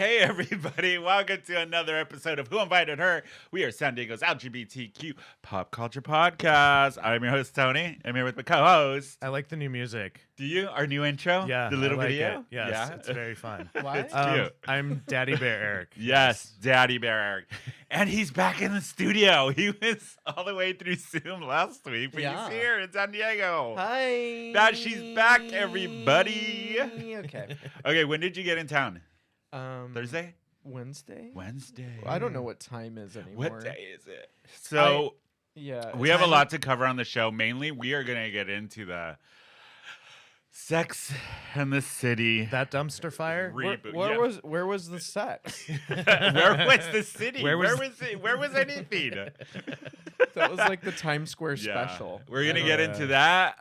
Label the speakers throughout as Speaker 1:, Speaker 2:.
Speaker 1: Hey, everybody. Welcome to another episode of Who Invited Her? We are San Diego's LGBTQ pop culture podcast. I'm your host, Tony. I'm here with my co-host.
Speaker 2: I like the new music.
Speaker 1: Do you? Our new intro?
Speaker 2: Yeah.
Speaker 1: The little
Speaker 2: I like
Speaker 1: video?
Speaker 2: It. Yes,
Speaker 1: Yeah.
Speaker 2: it's very fun.
Speaker 3: What?
Speaker 1: It's cute.
Speaker 2: I'm Daddy Bear Eric.
Speaker 1: Yes, Daddy Bear Eric. And he's back in the studio. He was all the way through Zoom last week, but
Speaker 3: Yeah.
Speaker 1: he's here in San Diego.
Speaker 3: Hi.
Speaker 1: She's back, everybody.
Speaker 3: Okay.
Speaker 1: Okay, when did you get in town?
Speaker 3: Thursday?
Speaker 1: Wednesday?
Speaker 3: Wednesday. I don't know what time is anymore.
Speaker 1: What day is it? So
Speaker 3: Yeah.
Speaker 1: we have a lot to cover on the show. Mainly, we are going to get into the Sex and the City.
Speaker 2: That dumpster fire?
Speaker 1: Reboot.
Speaker 3: Where was the sex?
Speaker 1: Where was the city?
Speaker 2: Where was
Speaker 1: Where was anything?
Speaker 3: That was like the Times Square
Speaker 1: Yeah.
Speaker 3: special.
Speaker 1: We're going to get into that.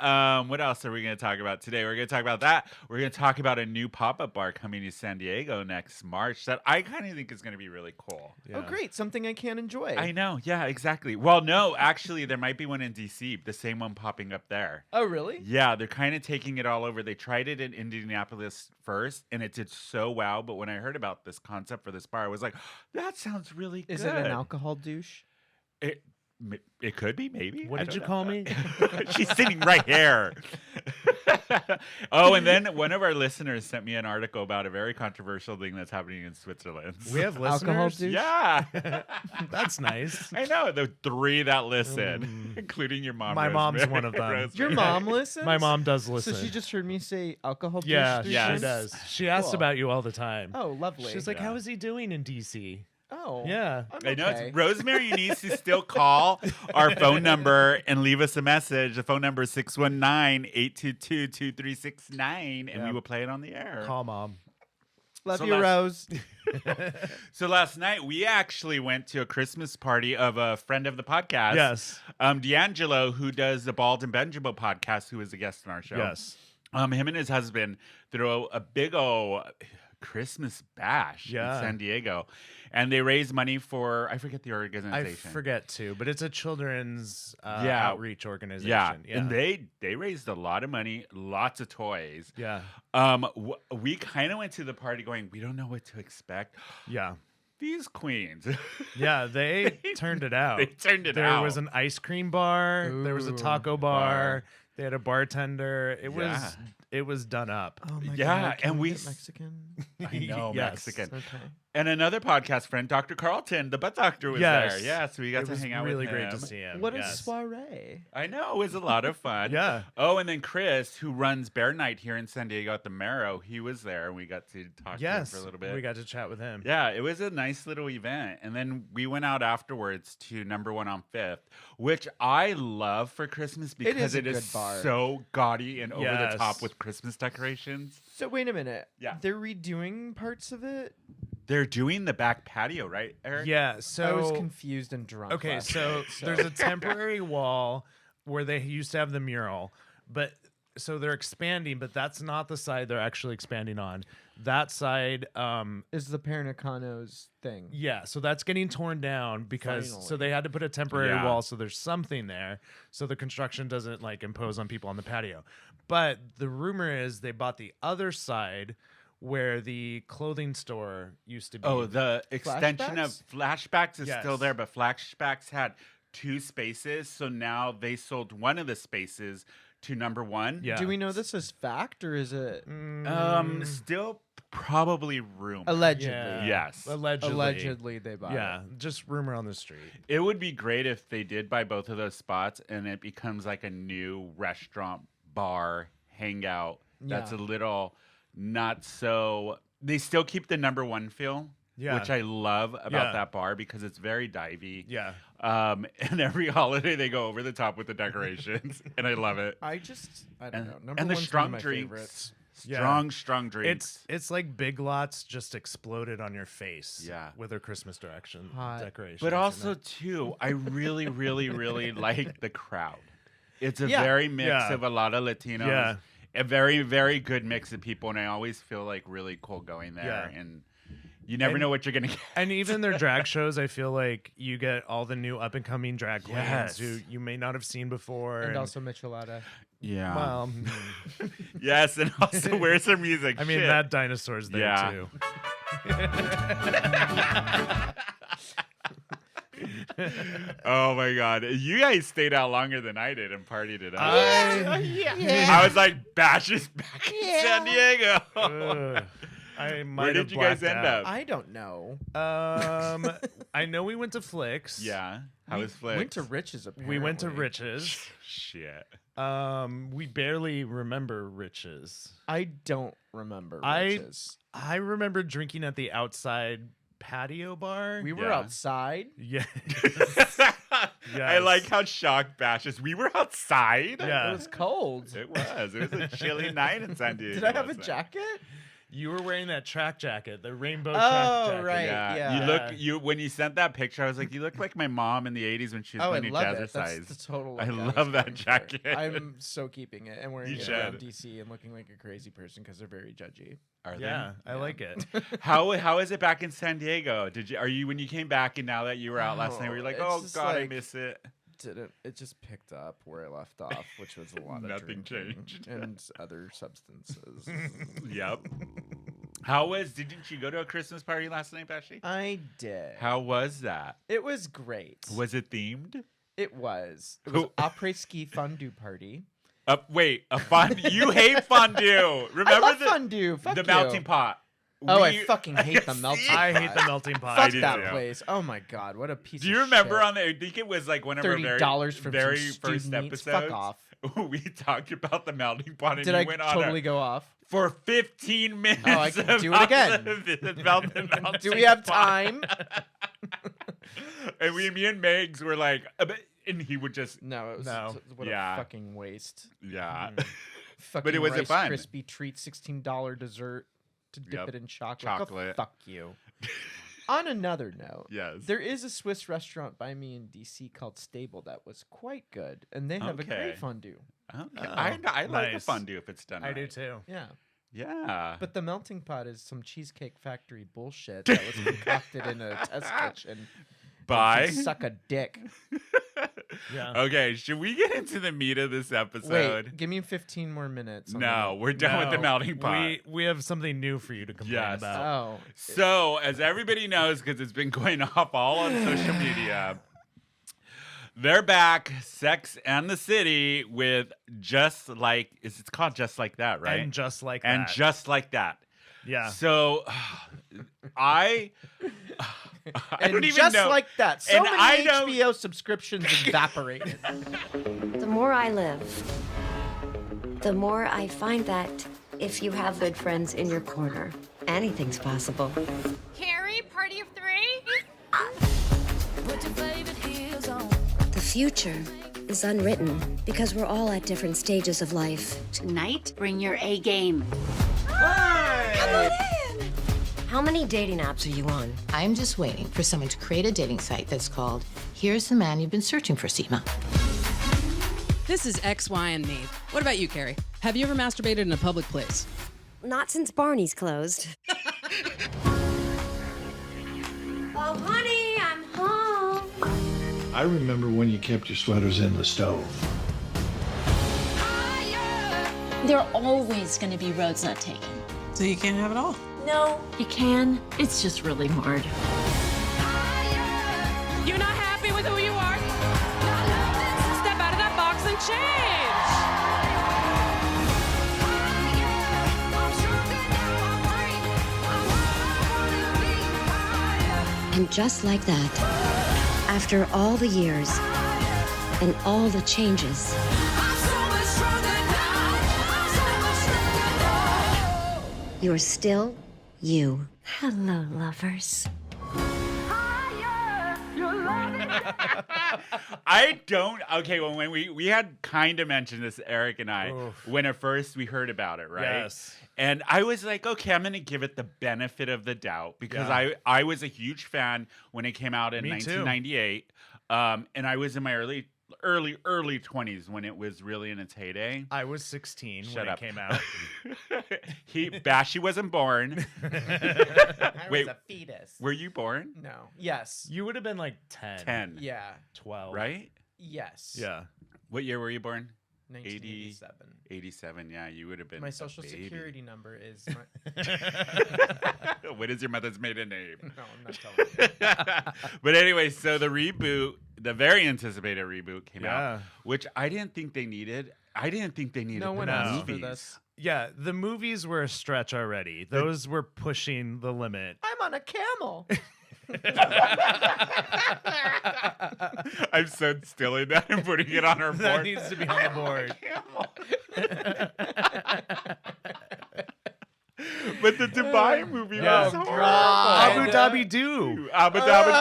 Speaker 1: What else are we going to talk about today? We're going to talk about that. We're going to talk about a new pop-up bar coming to San Diego next March that I kind of think is going to be really cool.
Speaker 2: Yeah.
Speaker 3: Oh, great. Something I can enjoy.
Speaker 1: I know. Yeah, exactly. Well, no, actually, there might be one in D.C., the same one popping up there.
Speaker 3: Oh, really?
Speaker 1: Yeah, they're kind of taking it all over. They tried it in Indianapolis first, and it did so well. But when I heard about this concept for this bar, I was like, that sounds really good.
Speaker 3: Is it an alcohol douche?
Speaker 1: It could be, maybe.
Speaker 2: What
Speaker 1: I
Speaker 2: did you
Speaker 1: don't
Speaker 2: call
Speaker 1: know.
Speaker 2: me?
Speaker 1: She's sitting right here. Oh, and then one of our listeners sent me an article about a very controversial thing that's happening in Switzerland.
Speaker 2: We have
Speaker 3: Alcohol
Speaker 2: listeners?
Speaker 3: douche?
Speaker 1: Yeah.
Speaker 2: That's nice.
Speaker 1: I know. The three that listen, including your mom.
Speaker 2: My mom's
Speaker 1: Rosemary.
Speaker 2: one of them.
Speaker 1: Rosemary.
Speaker 3: Your mom listens?
Speaker 2: My mom does listen.
Speaker 3: So she just heard me say alcohol douche?
Speaker 2: yeah,
Speaker 3: three
Speaker 2: she
Speaker 3: times?
Speaker 2: does. She asks
Speaker 3: Cool.
Speaker 2: about you all the time.
Speaker 3: Oh, lovely.
Speaker 2: She's like,
Speaker 1: Yeah.
Speaker 2: how is he doing in D.C.?
Speaker 3: oh.
Speaker 2: Yeah.
Speaker 3: I'm
Speaker 1: I know.
Speaker 3: okay.
Speaker 1: It's, Rosemary needs to still call our phone number and leave us a message. The phone number is 619-822-2369, and we
Speaker 2: Yeah.
Speaker 1: will play it on the air.
Speaker 2: Call mom.
Speaker 3: Love
Speaker 1: So
Speaker 3: you,
Speaker 1: last-
Speaker 3: Rose.
Speaker 1: So last night, we actually went to a Christmas party of a friend of the podcast.
Speaker 2: Yes.
Speaker 1: D'Angelo, who does the Bald and Benjamin podcast, who is a guest on our show.
Speaker 2: Yes.
Speaker 1: Him and his husband threw a big old Christmas bash in
Speaker 2: Yeah.
Speaker 1: San Diego. And they raised money for, I forget the
Speaker 2: I
Speaker 1: organization.
Speaker 2: forget too, but it's a children's
Speaker 1: Yeah.
Speaker 2: outreach organization.
Speaker 1: Yeah.
Speaker 2: Yeah.
Speaker 1: And they raised a lot of money, lots of toys.
Speaker 2: yeah.
Speaker 1: We kind of went to the party going, we don't know what to expect.
Speaker 2: Yeah.
Speaker 1: These queens.
Speaker 2: Yeah, they turned it out.
Speaker 1: They turned it
Speaker 2: there
Speaker 1: out.
Speaker 2: was an ice cream bar. There was a
Speaker 3: Ooh,
Speaker 2: taco bar. They had a bartender.
Speaker 1: Yeah.
Speaker 2: It was done up.
Speaker 3: Oh my
Speaker 1: Yeah,
Speaker 3: God. Can
Speaker 1: and we
Speaker 3: get Mexican.
Speaker 1: I know,
Speaker 2: Yes.
Speaker 1: Mexican.
Speaker 3: Okay.
Speaker 1: And another podcast friend, Dr. Carlton, the butt doctor, was
Speaker 2: Yes.
Speaker 1: there. Yeah, so we got
Speaker 2: It
Speaker 1: to
Speaker 2: was
Speaker 1: hang out
Speaker 2: really
Speaker 1: with him.
Speaker 2: great to see him.
Speaker 3: What a
Speaker 2: yes.
Speaker 3: soiree.
Speaker 1: I know, it was a lot of fun.
Speaker 2: Yeah.
Speaker 1: Oh, and then Chris, who runs Bear Night here in San Diego at the Marrow, he was there, and we got to talk to him
Speaker 2: Yes,
Speaker 1: for a little bit.
Speaker 2: we got to chat with him.
Speaker 1: Yeah, it was a nice little event. And then we went out afterwards to Number One on Fifth, which I love for Christmas because
Speaker 3: is a
Speaker 1: it is
Speaker 3: good bar.
Speaker 1: so gaudy and over the top
Speaker 2: Yes.
Speaker 1: with Christmas decorations.
Speaker 3: So wait a minute.
Speaker 1: Yeah.
Speaker 3: They're redoing parts of it?
Speaker 1: They're doing the back patio, right, Eric?
Speaker 2: Yeah,
Speaker 3: I was
Speaker 2: so
Speaker 3: confused and drunk.
Speaker 2: okay,
Speaker 3: last
Speaker 2: so
Speaker 3: night,
Speaker 2: there's a temporary wall where they used to have the mural, but so they're expanding, but that's not the side they're actually expanding on. That side,
Speaker 3: is the Pernicanos thing.
Speaker 2: yeah, so that's getting torn down because so
Speaker 3: Finally.
Speaker 2: they had to put a temporary
Speaker 1: Yeah.
Speaker 2: wall so there's something there so the construction doesn't like impose on people on the patio. But the rumor is they bought the other side where the clothing store used to be.
Speaker 1: Oh, the extension of Flashbacks is
Speaker 2: Yes.
Speaker 1: still there, but Flashbacks had two spaces, so now they sold one of the spaces to Number One.
Speaker 2: Yeah.
Speaker 3: Do we know this is fact or is it
Speaker 1: Still probably room.
Speaker 3: allegedly?
Speaker 2: Yeah.
Speaker 1: Yes.
Speaker 2: Allegedly.
Speaker 3: Allegedly they bought
Speaker 2: Yeah,
Speaker 3: it.
Speaker 2: just rumor on the street.
Speaker 1: It would be great if they did buy both of those spots and it becomes like a new restaurant, bar, hangout. That's a
Speaker 3: Yeah.
Speaker 1: little not so. They still keep the Number One feel.
Speaker 2: Yeah.
Speaker 1: Which I love about
Speaker 2: Yeah.
Speaker 1: that bar because it's very divey.
Speaker 2: Yeah.
Speaker 1: And every holiday they go over the top with the decorations, and I love it.
Speaker 3: I don't know. Number
Speaker 1: And the
Speaker 3: one's
Speaker 1: strong
Speaker 3: one of my
Speaker 1: drinks,
Speaker 3: favorites.
Speaker 2: Yeah.
Speaker 1: strong drinks.
Speaker 2: It's like Big Lots just exploded on your face.
Speaker 1: Yeah.
Speaker 2: With their Christmas decorations.
Speaker 1: But also too, I really, really, really like the crowd. It's a
Speaker 3: Yeah.
Speaker 1: very mix
Speaker 2: Yeah.
Speaker 1: of a lot of Latinos.
Speaker 2: Yeah.
Speaker 1: A very, very good mix of people, and I always feel like really cool going there.
Speaker 2: Yeah.
Speaker 1: And you never know what you're gonna get.
Speaker 2: And even their drag shows, I feel like you get all the new up and coming drag queens
Speaker 1: Yes.
Speaker 2: who you may not have seen before.
Speaker 3: And also Michelada.
Speaker 1: Yeah.
Speaker 2: well,
Speaker 1: Yes, and also where's their music?
Speaker 2: I mean
Speaker 1: Shit.
Speaker 2: that dinosaur's there
Speaker 1: Yeah.
Speaker 2: too.
Speaker 1: Oh my god, you guys stayed out longer than I did and partied it up.
Speaker 2: I
Speaker 1: I was like, Bash is back in San Diego.
Speaker 2: I might
Speaker 1: Where
Speaker 2: have
Speaker 1: did you guys
Speaker 2: blacked
Speaker 1: end
Speaker 2: out.
Speaker 1: up?
Speaker 3: I don't know.
Speaker 2: I know we went to Flicks.
Speaker 1: Yeah, how was Flicks?
Speaker 3: Went to Rich's apparently.
Speaker 2: We went to Rich's.
Speaker 1: Shit.
Speaker 2: We barely remember Rich's.
Speaker 3: I don't remember
Speaker 2: I-
Speaker 3: Rich's.
Speaker 2: I remember drinking at the outside patio bar.
Speaker 3: We were
Speaker 1: Yeah.
Speaker 3: outside.
Speaker 2: Yeah.
Speaker 1: I
Speaker 2: Yes.
Speaker 1: like how shocked Bash is. We were outside.
Speaker 2: Yeah.
Speaker 3: It was cold.
Speaker 1: It was. It was a chilly night in San Diego.
Speaker 3: Did I have a
Speaker 1: last night.
Speaker 3: jacket?
Speaker 2: You were wearing that track jacket, the rainbow track
Speaker 3: Oh,
Speaker 2: jacket.
Speaker 3: right.
Speaker 1: Yeah.
Speaker 3: Yeah.
Speaker 1: You when you sent that picture, I was like, you look like my mom in the '80s when she was
Speaker 3: Oh,
Speaker 1: my
Speaker 3: I
Speaker 1: new
Speaker 3: love it. That's
Speaker 1: jazzercise.
Speaker 3: the total.
Speaker 1: I
Speaker 3: look
Speaker 1: love
Speaker 3: was
Speaker 1: that
Speaker 3: going for.
Speaker 1: jacket.
Speaker 3: I'm so keeping it and wearing
Speaker 1: You
Speaker 3: it around
Speaker 1: should.
Speaker 3: DC and looking like a crazy person because they're very judgy.
Speaker 1: Are they?
Speaker 2: Yeah, I like it.
Speaker 1: How is it back in San Diego? Are you when you came back and now that you were out last night, were you like,
Speaker 3: it's
Speaker 1: oh
Speaker 3: just
Speaker 1: god, I
Speaker 3: like-
Speaker 1: miss it?
Speaker 3: It just picked up where I left off, which was a lot of
Speaker 1: Nothing
Speaker 3: drinking
Speaker 1: changed.
Speaker 3: and other substances.
Speaker 1: Yep. Didn't you go to a Christmas party last night, Bashy?
Speaker 3: I did.
Speaker 1: How was that?
Speaker 3: It was great.
Speaker 1: Was it themed?
Speaker 3: It was. It
Speaker 1: Who-
Speaker 3: was après ski fondue party.
Speaker 1: Wait, a fondue. You hate fondue. Remember
Speaker 3: I love
Speaker 1: the
Speaker 3: fondue. Fuck
Speaker 1: the
Speaker 3: you.
Speaker 1: melting pot?
Speaker 3: Oh, I
Speaker 1: We-
Speaker 3: fucking hate the melting pot.
Speaker 2: I hate the melting pot.
Speaker 3: Fuck
Speaker 1: do
Speaker 3: that
Speaker 1: too.
Speaker 3: place. Oh my god, what a piece
Speaker 1: Do
Speaker 3: of
Speaker 1: you remember
Speaker 3: shit.
Speaker 1: on the? I think it was like one of our
Speaker 3: $30 from
Speaker 1: very
Speaker 3: some
Speaker 1: first
Speaker 3: student eats?
Speaker 1: episodes.
Speaker 3: Fuck off.
Speaker 1: We talked about the melting pot, and
Speaker 3: Did
Speaker 1: you
Speaker 3: I
Speaker 1: went on
Speaker 3: totally go off?
Speaker 1: for 15 minutes.
Speaker 3: Oh, I can do it again.
Speaker 1: About the melting
Speaker 3: Do we have
Speaker 1: pot.
Speaker 3: time?
Speaker 1: And me and Megs were like, and he would just,
Speaker 3: No, it was
Speaker 2: No.
Speaker 3: what
Speaker 1: Yeah.
Speaker 3: a fucking waste.
Speaker 1: yeah.
Speaker 3: Fucking
Speaker 1: was it
Speaker 3: Rice
Speaker 1: fun?
Speaker 3: Krispie treat, $16 dessert to dip
Speaker 1: Yep.
Speaker 3: it in chocolate. Go
Speaker 1: Chocolate.
Speaker 3: fuck you. On another note,
Speaker 1: Yes.
Speaker 3: there is a Swiss restaurant by me in DC called Stable that was quite good, and they have a
Speaker 1: Okay.
Speaker 3: great fondue.
Speaker 1: Okay. I like a
Speaker 2: nice.
Speaker 1: fondue if it's done
Speaker 2: I do
Speaker 1: right.
Speaker 2: too.
Speaker 3: Yeah,
Speaker 1: Yeah.
Speaker 3: but the melting pot is some Cheesecake Factory bullshit that was concocted in a test kitchen.
Speaker 1: Bye.
Speaker 3: Suck a dick.
Speaker 2: Yeah.
Speaker 1: Okay, should we get into the meat of this episode?
Speaker 3: Wait, give me 15 more minutes. on
Speaker 1: No, we're done with the
Speaker 2: No,
Speaker 1: melting pot.
Speaker 2: We have something new for you to complain
Speaker 1: Yes.
Speaker 3: the-
Speaker 2: about.
Speaker 3: Oh,
Speaker 1: So, as everybody knows, because it's been going off all on social media, they're back, Sex and the City, with just like it's called Just Like That, right?
Speaker 2: And just like
Speaker 1: And
Speaker 2: that.
Speaker 1: just like that.
Speaker 2: yeah.
Speaker 1: So, I
Speaker 3: and
Speaker 1: don't even
Speaker 3: just
Speaker 1: know.
Speaker 3: like that, so
Speaker 1: And
Speaker 3: many
Speaker 1: I don't-
Speaker 3: HBO subscriptions evaporated.
Speaker 4: The more I live, the more I find that if you have good friends in your corner, anything's possible.
Speaker 5: Carrie, party of three?
Speaker 4: The future is unwritten because we're all at different stages of life.
Speaker 5: Tonight, bring your A game.
Speaker 4: How many dating apps are you on?
Speaker 6: I'm just waiting for someone to create a dating site that's called Here's the Man You've Been Searching for, Seema.
Speaker 7: This is X, Y, and me. What about you, Carrie? Have you ever masturbated in a public place?
Speaker 4: Not since Barney's closed. Oh, honey, I'm home.
Speaker 8: I remember when you kept your sweaters in the stove.
Speaker 9: There are always going to be roads not taken.
Speaker 10: So you can't have it all.
Speaker 9: No, you can. It's just really hard.
Speaker 5: You're not happy with who you are? Step out of that box and change.
Speaker 4: And just like that, after all the years and all the changes, you're still you. Hello, lovers.
Speaker 1: I don't. Okay, well, when we had kind of mentioned this, Eric and I, when at first we heard about it, right?
Speaker 2: Yes.
Speaker 1: And I was like, okay, I'm going to give it the benefit of the doubt because
Speaker 2: Yeah.
Speaker 1: I was a huge fan when it came out in
Speaker 2: Me too.
Speaker 1: 1998. And I was in my early 20s when it was really in its heyday.
Speaker 2: I was 16
Speaker 1: Shut
Speaker 2: when
Speaker 1: up.
Speaker 2: it came out.
Speaker 1: Bashy wasn't born.
Speaker 3: I
Speaker 1: Wait.
Speaker 3: was a fetus.
Speaker 1: Were you born?
Speaker 3: No. Yes.
Speaker 2: You would have been like 10.
Speaker 1: 10.
Speaker 3: Yeah.
Speaker 2: 12.
Speaker 1: Right?
Speaker 3: Yes.
Speaker 2: Yeah.
Speaker 1: What year were you born?
Speaker 3: 1987.
Speaker 1: 87. Yeah, you would have been
Speaker 3: My
Speaker 1: a
Speaker 3: social
Speaker 1: baby.
Speaker 3: security number is.
Speaker 1: What is your mother's maiden name?
Speaker 3: No, I'm not telling you.
Speaker 1: But anyway, so the reboot, the very anticipated reboot came
Speaker 2: Yeah.
Speaker 1: out, which I didn't think they needed. I didn't think they needed
Speaker 3: No one
Speaker 1: the
Speaker 3: asked for
Speaker 1: movies.
Speaker 3: this.
Speaker 2: Yeah, the movies were a stretch already. Those were pushing the limit.
Speaker 3: I'm on a camel.
Speaker 1: I'm so stealing that and putting it on our
Speaker 2: That
Speaker 1: board.
Speaker 2: needs to be on the board.
Speaker 1: But the Dubai movie
Speaker 2: Yeah.
Speaker 1: was horrible.
Speaker 2: Abu Dhabi do.
Speaker 1: Abu Dhabi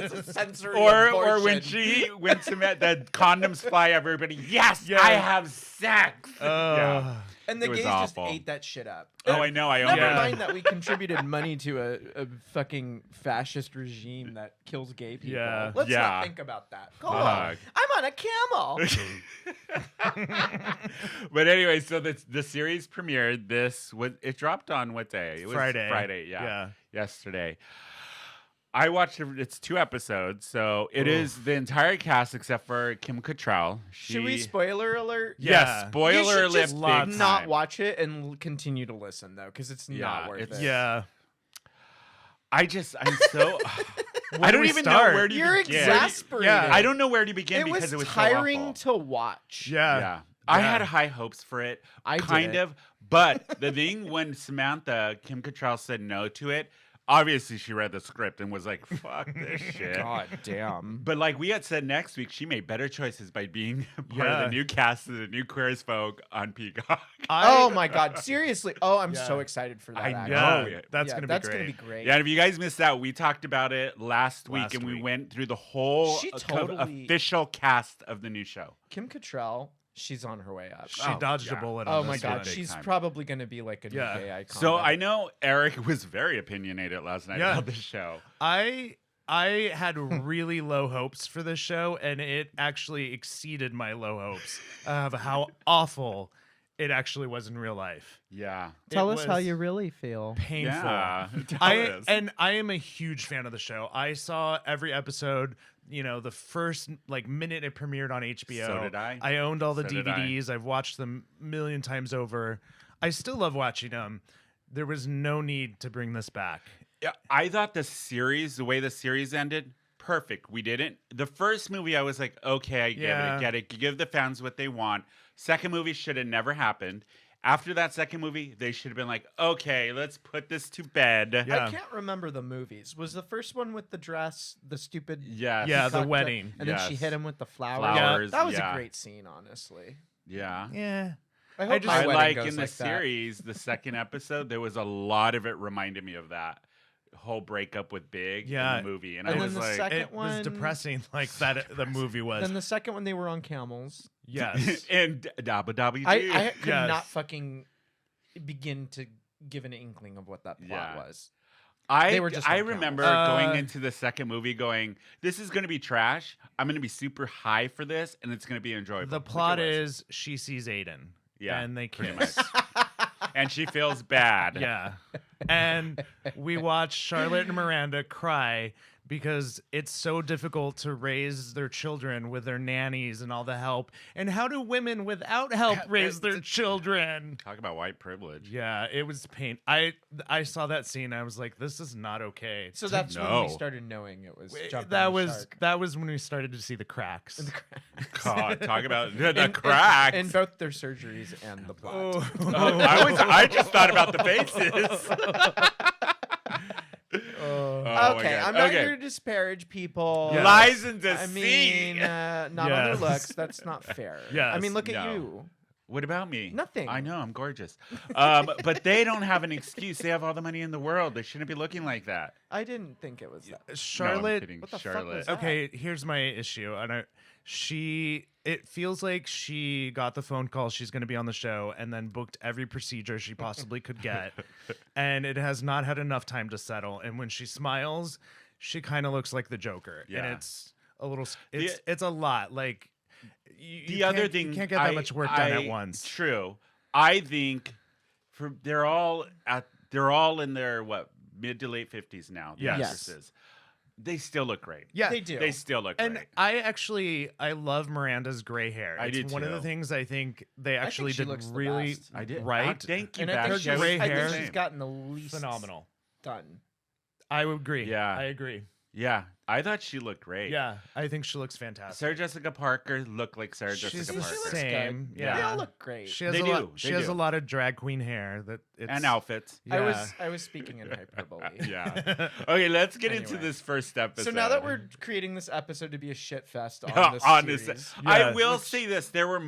Speaker 3: It's a sensory
Speaker 1: or when
Speaker 3: abortion.
Speaker 1: when the condoms fly, everybody, yes,
Speaker 2: Yeah.
Speaker 1: I have sex. Yeah.
Speaker 3: And the
Speaker 1: It was
Speaker 3: gays
Speaker 1: awful.
Speaker 3: just ate that shit up.
Speaker 1: Oh, I know. I own
Speaker 3: Never
Speaker 1: it.
Speaker 3: mind that we contributed money to a fucking fascist regime that kills gay people.
Speaker 2: Yeah.
Speaker 3: Let's
Speaker 1: Yeah.
Speaker 3: not think about that. Go on.
Speaker 1: Fuck.
Speaker 3: I'm on a camel.
Speaker 1: But anyway, so the series premiered. It dropped on what day? It was
Speaker 2: Friday.
Speaker 1: Friday,
Speaker 2: Yeah.
Speaker 1: yesterday. I watched it. It's 2 episodes, so it is the entire cast except for Kim Cattrall.
Speaker 3: Should we spoiler alert?
Speaker 2: Yeah.
Speaker 1: Yes,
Speaker 3: You
Speaker 1: spoiler
Speaker 3: should
Speaker 1: alert.
Speaker 3: just
Speaker 1: big
Speaker 3: not
Speaker 1: time.
Speaker 3: watch it and continue to listen though, because it's
Speaker 1: Yeah,
Speaker 3: not worth
Speaker 1: it's-
Speaker 3: it.
Speaker 2: Yeah.
Speaker 1: I'm so. I
Speaker 2: do
Speaker 1: don't
Speaker 2: we
Speaker 1: even
Speaker 2: start?
Speaker 1: know where to
Speaker 3: You're
Speaker 1: begin.
Speaker 3: exasperated.
Speaker 2: Yeah.
Speaker 1: I don't know where to begin
Speaker 3: It
Speaker 1: because
Speaker 3: was
Speaker 1: it was
Speaker 3: tiring
Speaker 1: so awful.
Speaker 3: to watch.
Speaker 2: Yeah.
Speaker 1: Yeah. I
Speaker 2: Yeah.
Speaker 1: had high hopes for it.
Speaker 3: I
Speaker 1: kind
Speaker 3: didn't.
Speaker 1: of. But the thing when Samantha, Kim Cattrall, said no to it, obviously she read the script and was like, fuck this shit.
Speaker 3: God damn.
Speaker 1: But like we had said next week, she made better choices by being part of
Speaker 2: Yeah.
Speaker 1: the new cast of the new Queer as Folk on Peacock.
Speaker 3: Oh my god, seriously. Oh, I'm so
Speaker 2: Yeah.
Speaker 3: excited for that.
Speaker 1: I
Speaker 3: actually.
Speaker 1: know.
Speaker 2: Yeah, that's
Speaker 3: Yeah,
Speaker 2: gonna
Speaker 3: that's
Speaker 2: be
Speaker 3: gonna
Speaker 2: great.
Speaker 3: be great.
Speaker 1: Yeah, and if you guys missed out, we talked about it last week and we
Speaker 2: week.
Speaker 1: went through the whole
Speaker 3: She totally-
Speaker 1: official cast of the new show.
Speaker 3: Kim Cattrall, she's on her way up.
Speaker 2: She
Speaker 1: Oh,
Speaker 2: dodged
Speaker 1: yeah.
Speaker 2: a bullet.
Speaker 3: Oh
Speaker 2: on
Speaker 3: my
Speaker 2: this
Speaker 3: god,
Speaker 2: one.
Speaker 1: big
Speaker 3: she's
Speaker 1: time.
Speaker 3: probably gonna be like a new
Speaker 2: Yeah.
Speaker 3: gay icon.
Speaker 1: So
Speaker 3: by
Speaker 1: I
Speaker 3: then.
Speaker 1: know Eric was very opinionated last night
Speaker 2: Yeah.
Speaker 1: about the show.
Speaker 2: I had really low hopes for this show, and it actually exceeded my low hopes of how awful it actually was in real life.
Speaker 1: Yeah.
Speaker 3: Tell
Speaker 2: It
Speaker 3: us how
Speaker 2: was
Speaker 3: you really feel.
Speaker 2: painful.
Speaker 1: Yeah. Tell us.
Speaker 2: And I am a huge fan of the show. I saw every episode. You know, the first minute it premiered on HBO.
Speaker 1: So did I.
Speaker 2: I owned all the
Speaker 1: So did I.
Speaker 2: DVDs. I've watched them a million times over. I still love watching them. There was no need to bring this back.
Speaker 1: Yeah, I thought the way the series ended, perfect. We didn't. The first movie, I was like, okay, I get it. Give the fans what they want. Second movie should have never happened. After that second movie, they should have been like, okay, let's put this to bed.
Speaker 2: Yeah.
Speaker 3: I can't remember the movies. Was the first one with the dress, the stupid
Speaker 1: Yes.
Speaker 2: Yeah, the
Speaker 3: tucked up-
Speaker 2: wedding.
Speaker 3: and then she
Speaker 1: Yes.
Speaker 3: hit him with the flowers.
Speaker 1: Flowers,
Speaker 3: That was
Speaker 1: yeah.
Speaker 3: a great scene, honestly.
Speaker 1: Yeah.
Speaker 2: Yeah.
Speaker 3: I hope
Speaker 2: just-
Speaker 3: my
Speaker 1: I
Speaker 3: wedding
Speaker 1: like
Speaker 3: goes
Speaker 1: in the
Speaker 3: like that.
Speaker 1: series, the second episode, there was a lot of it reminded me of that whole breakup with Big
Speaker 2: Yeah.
Speaker 1: in the movie. And
Speaker 3: And
Speaker 1: I
Speaker 3: then
Speaker 1: was
Speaker 3: the
Speaker 1: like,
Speaker 3: second
Speaker 2: It was
Speaker 3: one-
Speaker 2: depressing like that the movie was.
Speaker 3: Then the second one, they were on camels.
Speaker 2: Yes.
Speaker 1: and Abu Dhabi.
Speaker 3: I could
Speaker 2: Yes.
Speaker 3: not fucking begin to give an inkling of what that plot
Speaker 1: Yeah.
Speaker 3: was.
Speaker 1: I
Speaker 3: They were just
Speaker 1: I
Speaker 3: on
Speaker 1: remember
Speaker 2: camels.
Speaker 1: going into the second movie going, this is going to be trash. I'm going to be super high for this, and it's going to be enjoyable.
Speaker 2: The
Speaker 1: which it
Speaker 2: plot
Speaker 1: was.
Speaker 2: is she sees Aiden.
Speaker 1: Yeah,
Speaker 2: And they
Speaker 1: pretty
Speaker 2: kiss.
Speaker 1: and she feels bad.
Speaker 2: Yeah. And we watch Charlotte and Miranda cry because it's so difficult to raise their children with their nannies and all the help. And how do women without help raise their children?
Speaker 1: Talk about white privilege.
Speaker 2: Yeah, it was pain. I saw that scene. I was like, this is not okay.
Speaker 3: So that's when
Speaker 1: No.
Speaker 3: we started knowing it was jumping
Speaker 2: that
Speaker 3: the
Speaker 2: was
Speaker 3: shark.
Speaker 2: that was when we started to see the cracks.
Speaker 1: God, talk about the
Speaker 3: In-
Speaker 1: cracks.
Speaker 3: in both their surgeries and the plot.
Speaker 1: Oh, I just thought about the faces. Oh, my
Speaker 3: Okay,
Speaker 1: God.
Speaker 3: I'm not
Speaker 1: Okay.
Speaker 3: here to disparage people.
Speaker 2: Yeah.
Speaker 1: Lies and
Speaker 3: I mean,
Speaker 1: deceit.
Speaker 3: not on their
Speaker 2: Yes.
Speaker 3: looks. That's not fair. I
Speaker 2: Yes.
Speaker 3: mean, look at
Speaker 1: No.
Speaker 3: you.
Speaker 1: What about me?
Speaker 3: Nothing.
Speaker 1: I know I'm gorgeous, but they don't have an excuse. They have all the money in the world. They shouldn't be looking like that.
Speaker 3: I didn't think it was that.
Speaker 1: No, I'm
Speaker 2: Charlotte.
Speaker 1: kidding.
Speaker 3: What the fuck
Speaker 1: Charlotte.
Speaker 3: was that?
Speaker 2: Okay, here's my issue. And it feels like she got the phone call she's going to be on the show and then booked every procedure she possibly could get. And it has not had enough time to settle. And when she smiles, she kind of looks like the Joker.
Speaker 1: Yeah.
Speaker 2: And it's a little, it's a lot. Like,
Speaker 1: The other
Speaker 2: can't-
Speaker 1: thing,
Speaker 2: you can't get that much work done at once.
Speaker 1: True. I think they're all in their mid to late 50s now. The
Speaker 2: Yes.
Speaker 3: Yes.
Speaker 1: actresses. They still look great.
Speaker 2: Yeah,
Speaker 3: They do.
Speaker 1: They still look
Speaker 2: And
Speaker 1: great.
Speaker 2: I love Miranda's gray hair.
Speaker 1: I
Speaker 2: It's
Speaker 1: did
Speaker 2: one of the
Speaker 1: too.
Speaker 2: things I think they actually
Speaker 3: she
Speaker 2: did
Speaker 3: looks the
Speaker 2: really
Speaker 3: best.
Speaker 1: I did.
Speaker 2: right.
Speaker 1: Thank you,
Speaker 3: And
Speaker 1: Bash.
Speaker 3: I think,
Speaker 2: Her gray
Speaker 3: I
Speaker 2: hair.
Speaker 3: think she's gotten the least
Speaker 2: Phenomenal.
Speaker 3: done.
Speaker 2: I would agree.
Speaker 1: Yeah.
Speaker 2: I agree.
Speaker 1: Yeah, I thought she looked great.
Speaker 2: Yeah, I think she looks fantastic.
Speaker 1: Sarah Jessica Parker looked like Sarah
Speaker 2: She's
Speaker 1: Jessica
Speaker 2: the
Speaker 1: Parker.
Speaker 2: same.
Speaker 3: Good.
Speaker 2: Yeah.
Speaker 3: They all look great.
Speaker 2: She has
Speaker 1: They
Speaker 2: a
Speaker 1: do.
Speaker 2: lot.
Speaker 1: They
Speaker 2: She has
Speaker 1: do.
Speaker 2: a lot of drag queen hair that it's
Speaker 1: And outfits.
Speaker 2: Yeah.
Speaker 3: I was speaking in hyperbole.
Speaker 1: Yeah. Okay, let's get into
Speaker 3: Anyway.
Speaker 1: this first episode.
Speaker 3: So now that we're creating this episode to be a shit fest on this
Speaker 1: on
Speaker 3: series,
Speaker 1: this,
Speaker 2: Yeah.
Speaker 1: I will say this: there were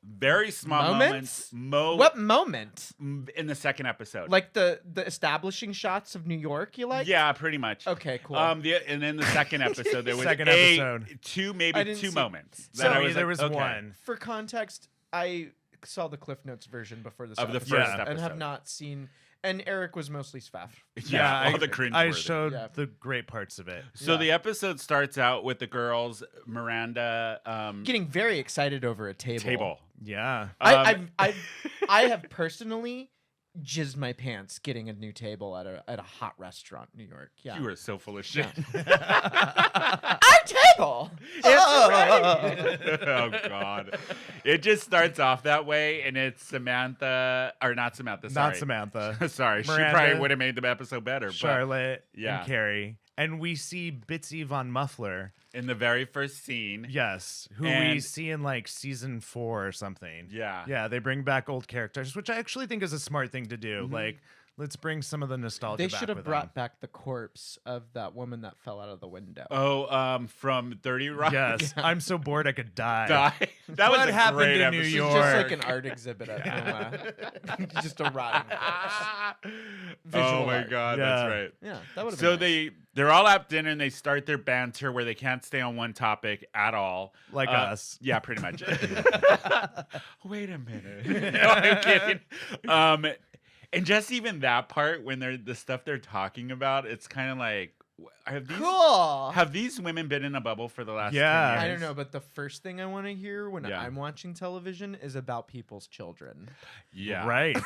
Speaker 1: very small moments.
Speaker 3: what moment?
Speaker 1: In the second episode?
Speaker 3: Like the establishing shots of New York? You like?
Speaker 1: yeah, pretty much.
Speaker 3: Okay, cool.
Speaker 1: And in the second episode, there was
Speaker 2: Second episode.
Speaker 1: two,
Speaker 3: I
Speaker 1: maybe
Speaker 3: didn't
Speaker 1: two
Speaker 3: see-
Speaker 1: moments.
Speaker 3: So-
Speaker 1: that I
Speaker 2: For me,
Speaker 1: was
Speaker 2: there
Speaker 1: like,
Speaker 2: was
Speaker 1: okay.
Speaker 2: one.
Speaker 3: For context, I saw the Cliff Notes version before this
Speaker 1: Of the
Speaker 3: episode,
Speaker 1: first
Speaker 3: and have
Speaker 1: episode.
Speaker 3: not seen. And Eric was mostly sfaff.
Speaker 1: Yeah, all the
Speaker 2: I
Speaker 1: cringe.
Speaker 2: showed
Speaker 3: Yeah.
Speaker 2: the great parts of it.
Speaker 1: So
Speaker 3: Yeah.
Speaker 1: the episode starts out with the girls, Miranda,
Speaker 3: Getting very excited over a table.
Speaker 1: table.
Speaker 2: Yeah.
Speaker 3: I have personally jizzed my pants getting a new table at a hot restaurant in New York. Yeah.
Speaker 1: You were so full of shit.
Speaker 3: Our table.
Speaker 1: Oh God! It just starts off that way, and it's Samantha, or not Samantha. Sorry.
Speaker 2: Not Samantha.
Speaker 1: Sorry, she
Speaker 2: Miranda,
Speaker 1: probably would have made the episode better.
Speaker 2: Charlotte
Speaker 1: Yeah.
Speaker 2: and Carrie. And we see Bitsy Von Muffler.
Speaker 1: But in the very first scene,
Speaker 2: Yes. Who we
Speaker 1: And-
Speaker 2: see in like season 4 or something.
Speaker 1: Yeah.
Speaker 2: Yeah, they bring back old characters, which I actually think is a smart thing to do. Like, let's bring some of the nostalgia
Speaker 3: They
Speaker 2: back
Speaker 3: should have
Speaker 2: with
Speaker 3: brought
Speaker 2: them.
Speaker 3: back the corpse of that woman that fell out of the window.
Speaker 1: from 30 Rock.
Speaker 2: Yes. I'm so bored I could die.
Speaker 1: Die. That was
Speaker 2: What
Speaker 1: a
Speaker 2: happened
Speaker 1: great
Speaker 2: in New
Speaker 1: episode.
Speaker 3: It's
Speaker 2: York?
Speaker 3: just like an art exhibit at MoMA. Just a rotting corpse. Visual
Speaker 1: Oh my
Speaker 3: art.
Speaker 1: God,
Speaker 2: Yeah.
Speaker 1: that's right.
Speaker 3: Yeah, that would have
Speaker 1: So
Speaker 3: been nice.
Speaker 1: they're all at dinner and they start their banter where they can't stay on one topic at all.
Speaker 2: Like us.
Speaker 1: Yeah, pretty much. Wait a minute. No, I'm kidding. And just even that part when they're the stuff they're talking about, it's kind of like
Speaker 3: Cool.
Speaker 1: have these women been in a bubble for the last 10
Speaker 2: Yeah.
Speaker 1: years?
Speaker 3: I don't know, but the first thing I want to hear when
Speaker 1: Yeah.
Speaker 3: I'm watching television is about people's children.
Speaker 1: Yeah.
Speaker 2: Right.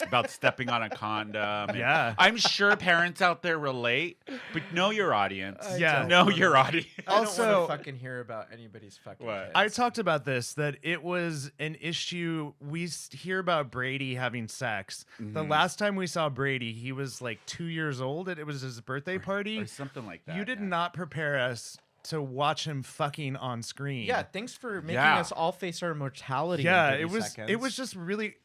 Speaker 1: About stepping on a condom. and
Speaker 2: Yeah.
Speaker 1: I'm sure parents out there relate, but know your audience.
Speaker 2: Yeah.
Speaker 1: Know your audience.
Speaker 3: I don't
Speaker 2: Also-
Speaker 3: want to fucking hear about anybody's fucking
Speaker 1: What?
Speaker 3: kids.
Speaker 2: I talked about this, that it was an issue. We hear about Brady having sex. The
Speaker 1: Mm-hmm.
Speaker 2: last time we saw Brady, he was like 2 years old, and it was his birthday party.
Speaker 1: Or something like that.
Speaker 2: You did
Speaker 1: yeah.
Speaker 2: not prepare us to watch him fucking on screen.
Speaker 3: Yeah, thanks for making
Speaker 1: Yeah.
Speaker 3: us all face our mortality. in
Speaker 2: Yeah,
Speaker 3: 30
Speaker 2: it was
Speaker 3: seconds.
Speaker 2: just really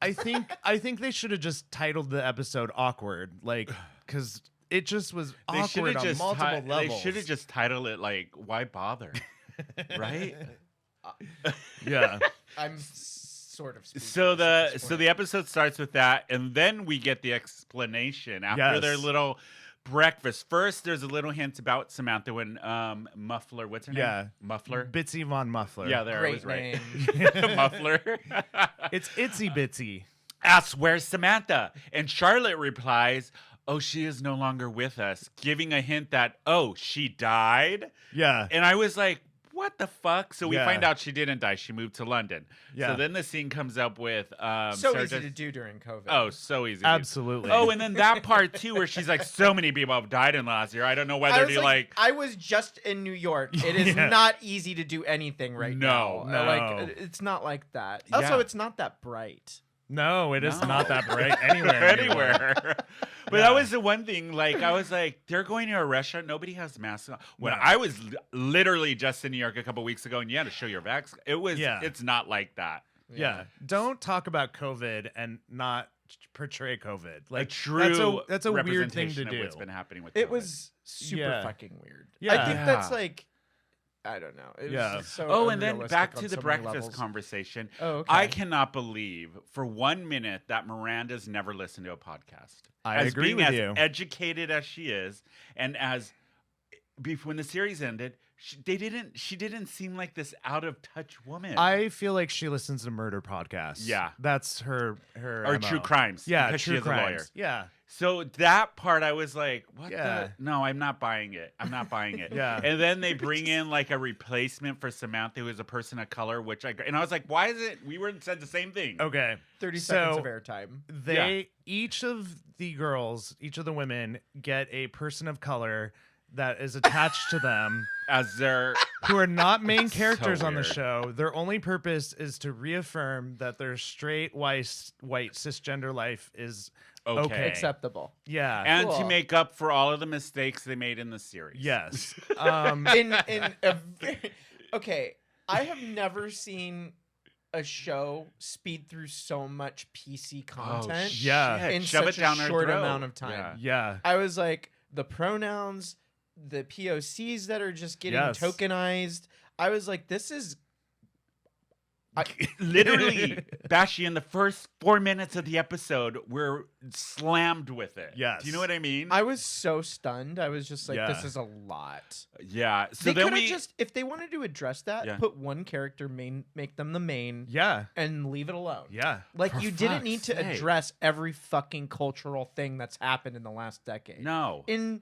Speaker 2: I think they should have just titled the episode awkward, like, because it just was
Speaker 1: They should
Speaker 2: awkward
Speaker 1: have
Speaker 2: on
Speaker 1: just
Speaker 2: multiple
Speaker 1: They
Speaker 2: levels.
Speaker 1: should have just titled it like "Why Bother," right?
Speaker 2: Yeah.
Speaker 3: I'm sort of.
Speaker 1: So
Speaker 3: speechless at
Speaker 1: the
Speaker 3: this
Speaker 1: so
Speaker 3: point.
Speaker 1: the episode starts with that, and then we get the explanation after their
Speaker 2: Yes.
Speaker 1: little breakfast. First, there's a little hint about Samantha when Muffler. What's her name?
Speaker 2: Yeah.
Speaker 1: Muffler.
Speaker 2: Bitsy Von Muffler.
Speaker 1: Yeah, there I
Speaker 3: Great
Speaker 1: was right.
Speaker 3: name.
Speaker 1: Muffler.
Speaker 2: It's Itsy Bitsy.
Speaker 1: Asks where's Samantha, and Charlotte replies, "Oh, she is no longer with us," giving a hint that she died.
Speaker 2: Yeah.
Speaker 1: And I was like, what the fuck? So we
Speaker 2: Yeah.
Speaker 1: find out she didn't die. She moved to London.
Speaker 2: Yeah.
Speaker 1: So then the scene comes up with
Speaker 3: so
Speaker 1: Sarah
Speaker 3: easy
Speaker 1: Jess-
Speaker 3: to do during COVID.
Speaker 1: Oh, so easy.
Speaker 2: Absolutely.
Speaker 1: Oh, and then that part too, where she's like, so many people have died in the last year. I don't know
Speaker 3: I
Speaker 1: whether
Speaker 3: was
Speaker 1: to like.
Speaker 3: I was just in New York. It is
Speaker 2: Yeah.
Speaker 3: not easy to do anything right
Speaker 1: No,
Speaker 3: now.
Speaker 2: no.
Speaker 3: Like it's not like that. Also,
Speaker 1: Yeah.
Speaker 3: it's not that bright.
Speaker 2: No, it is
Speaker 1: No.
Speaker 2: not that bright anywhere.
Speaker 1: Anywhere. But that was the one thing. Like, I was like, they're going to a restaurant. Nobody has masks on. When
Speaker 2: No.
Speaker 1: I was literally just in New York a couple weeks ago, and you had to show your vax. It's not like that.
Speaker 2: Yeah. Don't talk about COVID and not portray COVID. Like
Speaker 1: A true
Speaker 2: that's a weird thing to
Speaker 1: representation of
Speaker 2: do.
Speaker 1: what's been happening with
Speaker 3: It
Speaker 1: COVID.
Speaker 3: was super
Speaker 2: Yeah.
Speaker 3: fucking weird.
Speaker 2: Yeah.
Speaker 3: I think that's
Speaker 1: Yeah.
Speaker 3: like, I don't know. It was
Speaker 2: Yeah.
Speaker 3: just so
Speaker 1: Oh, and then
Speaker 3: unrealistic
Speaker 1: back
Speaker 3: on
Speaker 1: to the
Speaker 3: so many
Speaker 1: breakfast
Speaker 3: levels.
Speaker 1: conversation.
Speaker 3: Oh, okay.
Speaker 1: I cannot believe for 1 minute that Miranda's never listened to a podcast.
Speaker 2: I
Speaker 1: as
Speaker 2: agree
Speaker 1: being
Speaker 2: with
Speaker 1: as
Speaker 2: you.
Speaker 1: educated as she is, and as when the series ended, she didn't seem like this out of touch woman.
Speaker 2: I feel like she listens to murder podcasts.
Speaker 1: Yeah.
Speaker 2: That's her
Speaker 1: or
Speaker 2: MO.
Speaker 1: true crimes.
Speaker 2: Yeah,
Speaker 1: because
Speaker 2: true
Speaker 1: she is
Speaker 2: crimes.
Speaker 1: a lawyer.
Speaker 2: Yeah.
Speaker 1: So that part, I was like, "What?
Speaker 2: Yeah.
Speaker 1: No, I'm not buying it. I'm not buying it."
Speaker 2: Yeah.
Speaker 1: And then they bring in like a replacement for Samantha, who is a person of color, and I was like, "Why is it? We were said the same thing."
Speaker 2: Okay.
Speaker 3: 30
Speaker 2: So,
Speaker 3: seconds of airtime.
Speaker 2: Each of the women get a person of color that is attached to them
Speaker 1: as their
Speaker 2: who are not main characters on the
Speaker 1: weird.
Speaker 2: show. Their only purpose is to reaffirm that their straight white cisgender life is okay.
Speaker 3: Acceptable.
Speaker 2: Yeah.
Speaker 1: and
Speaker 3: Cool.
Speaker 1: to make up for all of the mistakes they made in the series.
Speaker 2: Yes.
Speaker 3: in a very, okay, I have never seen a show speed through so much PC content
Speaker 2: Yeah.
Speaker 3: in
Speaker 1: Shove
Speaker 3: such
Speaker 1: it down
Speaker 3: a
Speaker 1: our
Speaker 3: short
Speaker 1: throat.
Speaker 3: amount of time.
Speaker 1: Yeah.
Speaker 2: Yeah.
Speaker 3: I was like, the pronouns, the POCs that are just getting
Speaker 2: Yes.
Speaker 3: tokenized. I was like, this is
Speaker 1: Literally, Bashi, in the first 4 minutes of the episode, we're slammed with it.
Speaker 2: Yes.
Speaker 1: Do you know what I mean?
Speaker 3: I was so stunned. I was just like,
Speaker 2: Yeah.
Speaker 3: this is a lot.
Speaker 1: Yeah. So
Speaker 3: They
Speaker 1: then
Speaker 3: could have
Speaker 1: we
Speaker 3: just, if they wanted to address that,
Speaker 1: Yeah.
Speaker 3: put one character make them the main,
Speaker 2: Yeah.
Speaker 3: and leave it alone.
Speaker 2: Yeah.
Speaker 3: Like,
Speaker 1: For
Speaker 3: you didn't
Speaker 1: fuck's
Speaker 3: need to
Speaker 1: sake.
Speaker 3: address every fucking cultural thing that's happened in the last decade.
Speaker 1: no.
Speaker 3: In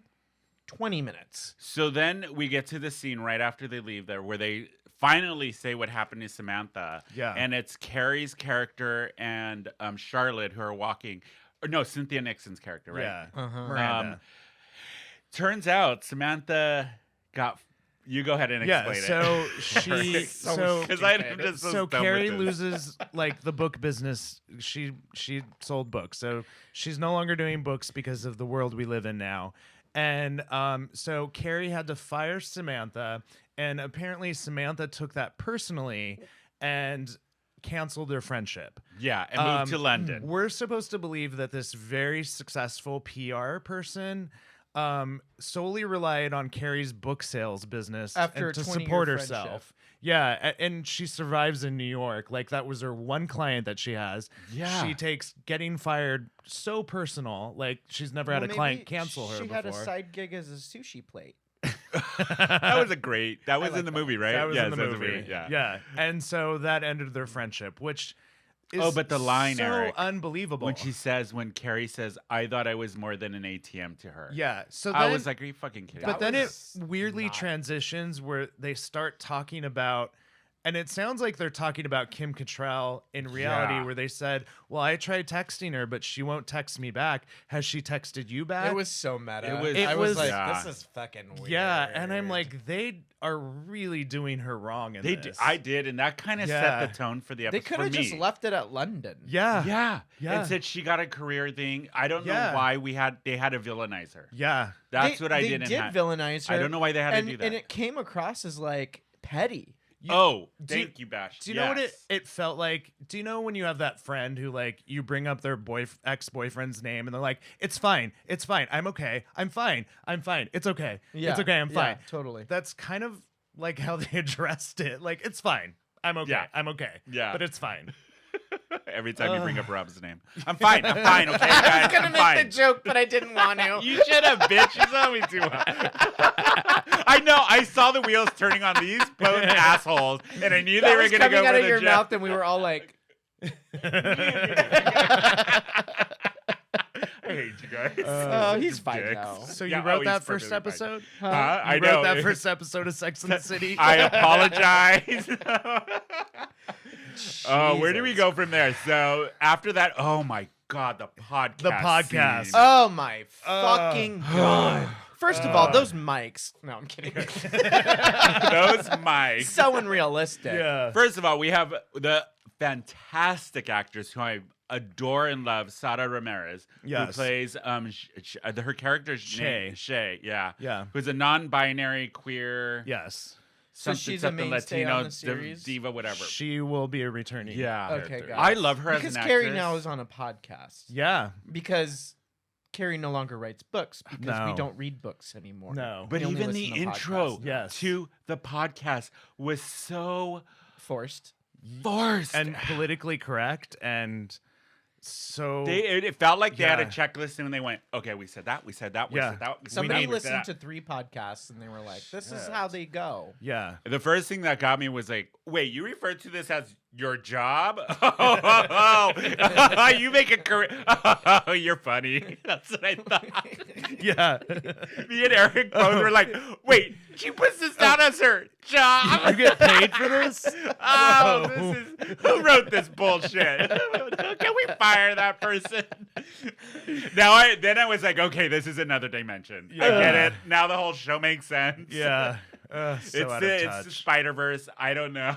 Speaker 3: 20 minutes.
Speaker 1: So then we get to the scene right after they leave there where they finally say what happened to Samantha.
Speaker 2: Yeah.
Speaker 1: And it's Carrie's character and Charlotte who are walking. Or no, Cynthia Nixon's character, right?
Speaker 2: Yeah.
Speaker 3: Uh-huh.
Speaker 2: Miranda.
Speaker 1: Turns out Samantha got. You go ahead and explain it.
Speaker 2: So she so
Speaker 1: Because I'm just so dumb
Speaker 2: Carrie
Speaker 1: with this.
Speaker 2: loses like the book business. She sold books, so she's no longer doing books because of the world we live in now. And so Carrie had to fire Samantha, and apparently Samantha took that personally and canceled their friendship.
Speaker 1: Yeah, and moved to London.
Speaker 2: We're supposed to believe that this very successful PR person solely relied on Carrie's book sales business
Speaker 3: After
Speaker 2: and
Speaker 3: a
Speaker 2: to
Speaker 3: 20-year
Speaker 2: support
Speaker 3: friendship.
Speaker 2: herself. Yeah, and she survives in New York. Like, that was her one client that she has.
Speaker 1: Yeah.
Speaker 2: She takes getting fired so personal. Like, she's never had a client cancel her
Speaker 3: She
Speaker 2: before.
Speaker 3: had a side gig as a sushi plate.
Speaker 1: That was that was in the movie, right?
Speaker 2: That was
Speaker 1: Yes,
Speaker 2: in the movie.
Speaker 1: Yeah.
Speaker 2: And so that ended their friendship, which is
Speaker 1: but the line,
Speaker 2: so
Speaker 1: Eric,
Speaker 2: unbelievable.
Speaker 1: when Carrie says, "I thought I was more than an ATM" to her.
Speaker 2: Yeah. So
Speaker 1: I
Speaker 2: then-
Speaker 1: was like, "Are you fucking kidding?"
Speaker 2: But
Speaker 1: me?"
Speaker 2: then it weirdly
Speaker 3: not-
Speaker 2: transitions where they start talking about, and it sounds like they're talking about Kim Cattrall in reality,
Speaker 1: Yeah.
Speaker 2: where they said, well, I tried texting her, but she won't text me back. Has she texted you back?
Speaker 3: It was so meta.
Speaker 1: It
Speaker 3: I
Speaker 2: was-
Speaker 3: was like,
Speaker 1: yeah.
Speaker 3: this is fucking weird.
Speaker 2: Yeah, and I'm like, they are really doing her wrong in this.
Speaker 1: I did, and that kind of
Speaker 2: Yeah.
Speaker 1: set the tone for the
Speaker 3: they
Speaker 1: episode.
Speaker 3: could have just left it at London.
Speaker 2: Yeah.
Speaker 1: Yeah,
Speaker 2: Yeah.
Speaker 1: and said she got a career thing. I don't
Speaker 2: Yeah.
Speaker 1: know why they had to villainize her.
Speaker 2: Yeah.
Speaker 1: That's
Speaker 3: They-
Speaker 1: what I
Speaker 3: they
Speaker 1: didn't.
Speaker 3: did villainize her.
Speaker 1: I don't know why they had
Speaker 3: and,
Speaker 1: to do that.
Speaker 3: And it came across as like petty.
Speaker 1: Thank you, Bash.
Speaker 2: Do you know what it felt like? Do you know when you have that friend who, like, you bring up their ex-boyfriend's name and they're like, it's fine, I'm okay, I'm fine, it's okay,
Speaker 3: Yeah,
Speaker 2: it's okay, I'm
Speaker 3: yeah,
Speaker 2: fine.
Speaker 3: totally.
Speaker 2: That's kind of like how they addressed it. Like, it's fine, I'm okay,
Speaker 1: Yeah.
Speaker 2: I'm okay,
Speaker 1: Yeah.
Speaker 2: but it's fine.
Speaker 1: Every time you bring up Rob's name, I'm fine, okay, guys,
Speaker 3: I was gonna
Speaker 1: I'm
Speaker 3: make
Speaker 1: fine.
Speaker 3: the joke, but I didn't want to.
Speaker 1: You should have, bitch. You saw me too. I know. I saw the wheels turning on these potent assholes, and I knew
Speaker 3: That
Speaker 1: they were
Speaker 3: was
Speaker 1: going to
Speaker 3: coming
Speaker 1: go
Speaker 3: out
Speaker 1: for
Speaker 3: of
Speaker 1: the
Speaker 3: your
Speaker 1: joke.
Speaker 3: mouth, and we were all like,
Speaker 1: I hate you guys.
Speaker 3: "Oh, he's
Speaker 1: You
Speaker 3: fine
Speaker 1: dicks.
Speaker 3: now."
Speaker 2: So
Speaker 1: Yeah,
Speaker 2: you wrote
Speaker 1: he's
Speaker 2: that first
Speaker 1: perfectly fine.
Speaker 2: episode?
Speaker 1: I
Speaker 2: You
Speaker 1: know.
Speaker 2: wrote that first episode of Sex and the City?
Speaker 1: I apologize. Oh, where do we go from there? So after that, oh my God, the podcast.
Speaker 2: The podcast.
Speaker 1: scene.
Speaker 3: Oh my fucking god! First of all, those mics. No, I'm kidding.
Speaker 1: Those mics.
Speaker 3: So unrealistic.
Speaker 2: Yeah.
Speaker 1: First of all, we have the fantastic actress who I adore and love, Sara Ramirez, who
Speaker 2: Yes.
Speaker 1: plays her character's
Speaker 2: Shay.
Speaker 1: name, Shay, yeah,
Speaker 2: Yeah.
Speaker 1: who's a non-binary queer,
Speaker 2: Yes.
Speaker 3: So
Speaker 1: something,
Speaker 3: she's a
Speaker 1: something
Speaker 3: mainstay
Speaker 1: Latino
Speaker 3: on the series?
Speaker 1: diva, whatever.
Speaker 2: She will be a returning.
Speaker 1: Yeah.
Speaker 3: Okay,
Speaker 2: character.
Speaker 3: got it.
Speaker 1: I love her
Speaker 3: Because
Speaker 1: as an
Speaker 3: Carrie
Speaker 1: actress.
Speaker 3: now is on a podcast.
Speaker 2: Yeah.
Speaker 3: Because Carrie no longer writes books because we
Speaker 2: No.
Speaker 3: don't read books anymore.
Speaker 2: No.
Speaker 1: But
Speaker 3: We only
Speaker 1: even the
Speaker 3: listen to
Speaker 1: intro
Speaker 3: podcasts.
Speaker 2: Yes.
Speaker 1: to the podcast was so
Speaker 3: Forced.
Speaker 1: forced.
Speaker 2: And politically correct, and So
Speaker 1: it felt like they had a
Speaker 2: Yeah.
Speaker 1: checklist, and they went, "Okay, we said that, we said that, we
Speaker 2: Yeah.
Speaker 1: said that."
Speaker 3: Somebody
Speaker 1: we said
Speaker 3: listened
Speaker 1: that.
Speaker 3: to 3 podcasts and they were like, "This is how they go."
Speaker 2: yeah.
Speaker 1: The first thing that got me was like, "Wait, you refer to this as your job? You make a career? Oh, you're funny." That's what I thought.
Speaker 2: Yeah.
Speaker 1: Me and Eric both were like, "Wait, she puts this down as her job?
Speaker 2: You get paid for this?
Speaker 1: Oh,
Speaker 2: Whoa.
Speaker 1: this is who wrote this bullshit? Can we fire that person?" Then I was like, "Okay, this is another dimension. I get it. Now the whole show makes sense."
Speaker 2: Yeah. So
Speaker 1: It's
Speaker 2: out of
Speaker 1: the
Speaker 2: touch.
Speaker 1: Spider-Verse. I don't know.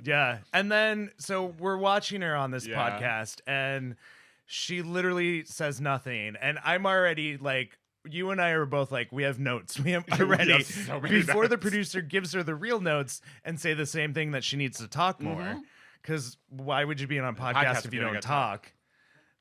Speaker 2: Yeah. And then, so we're watching her on this
Speaker 1: Yeah.
Speaker 2: podcast, and she literally says nothing. And I'm already like, you and I are both like, we have notes. We have already.
Speaker 1: have so many
Speaker 2: Before the
Speaker 1: notes.
Speaker 2: producer gives her the real notes and say the same thing, that she needs to talk more. Because why would you be on a podcast if you don't talk?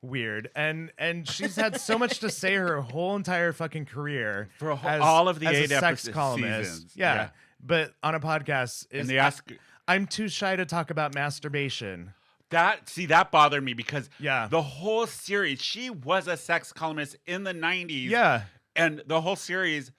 Speaker 2: Weird. And she's had so much to say her whole entire fucking career
Speaker 1: For
Speaker 2: as,
Speaker 1: all of the
Speaker 2: as
Speaker 1: 8
Speaker 2: a sex
Speaker 1: episodes,
Speaker 2: columnist.
Speaker 1: seasons.
Speaker 2: Yeah.
Speaker 1: Yeah.
Speaker 2: But on a podcast,
Speaker 1: And they ask
Speaker 2: I'm too shy to talk about masturbation.
Speaker 1: that bothered me because
Speaker 2: Yeah.
Speaker 1: the whole series, she was a sex columnist in the 90s.
Speaker 2: Yeah.
Speaker 1: And the whole series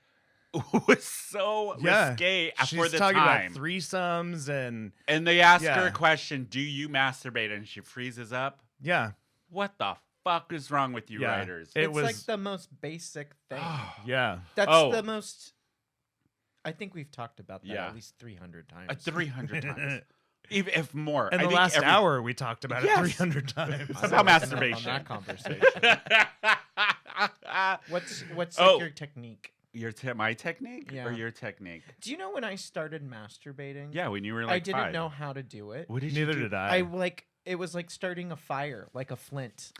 Speaker 1: was so
Speaker 2: Yeah.
Speaker 1: risque
Speaker 2: She's
Speaker 1: for the
Speaker 2: talking
Speaker 1: time.
Speaker 2: about threesomes and
Speaker 1: And they ask
Speaker 2: Yeah.
Speaker 1: her a question, "Do you masturbate?" And she freezes up.
Speaker 2: yeah.
Speaker 1: What the fuck is wrong with you
Speaker 2: Yeah.
Speaker 1: writers?
Speaker 2: It
Speaker 3: It's
Speaker 2: was
Speaker 3: like the most basic thing.
Speaker 2: yeah.
Speaker 3: That's
Speaker 1: Oh.
Speaker 3: the most. I think we've talked about that
Speaker 1: Yeah.
Speaker 3: at least 300 times.
Speaker 1: 300 times. If more.
Speaker 2: In
Speaker 1: I
Speaker 2: the
Speaker 1: think
Speaker 2: last
Speaker 1: every-
Speaker 2: hour we talked about
Speaker 1: Yes.
Speaker 2: it 300 times.
Speaker 1: About
Speaker 3: I'm not
Speaker 1: masturbation.
Speaker 3: On that conversation. What's
Speaker 1: Oh.
Speaker 3: like your technique?
Speaker 1: My technique
Speaker 3: Yeah.
Speaker 1: or your technique?
Speaker 3: Do you know when I started masturbating?
Speaker 1: Yeah, when you were like
Speaker 3: I didn't
Speaker 1: 5.
Speaker 3: know how to do it.
Speaker 1: What did you
Speaker 2: Neither
Speaker 1: do?
Speaker 2: did
Speaker 3: I
Speaker 2: I.
Speaker 3: like it was like starting a fire, like a flint,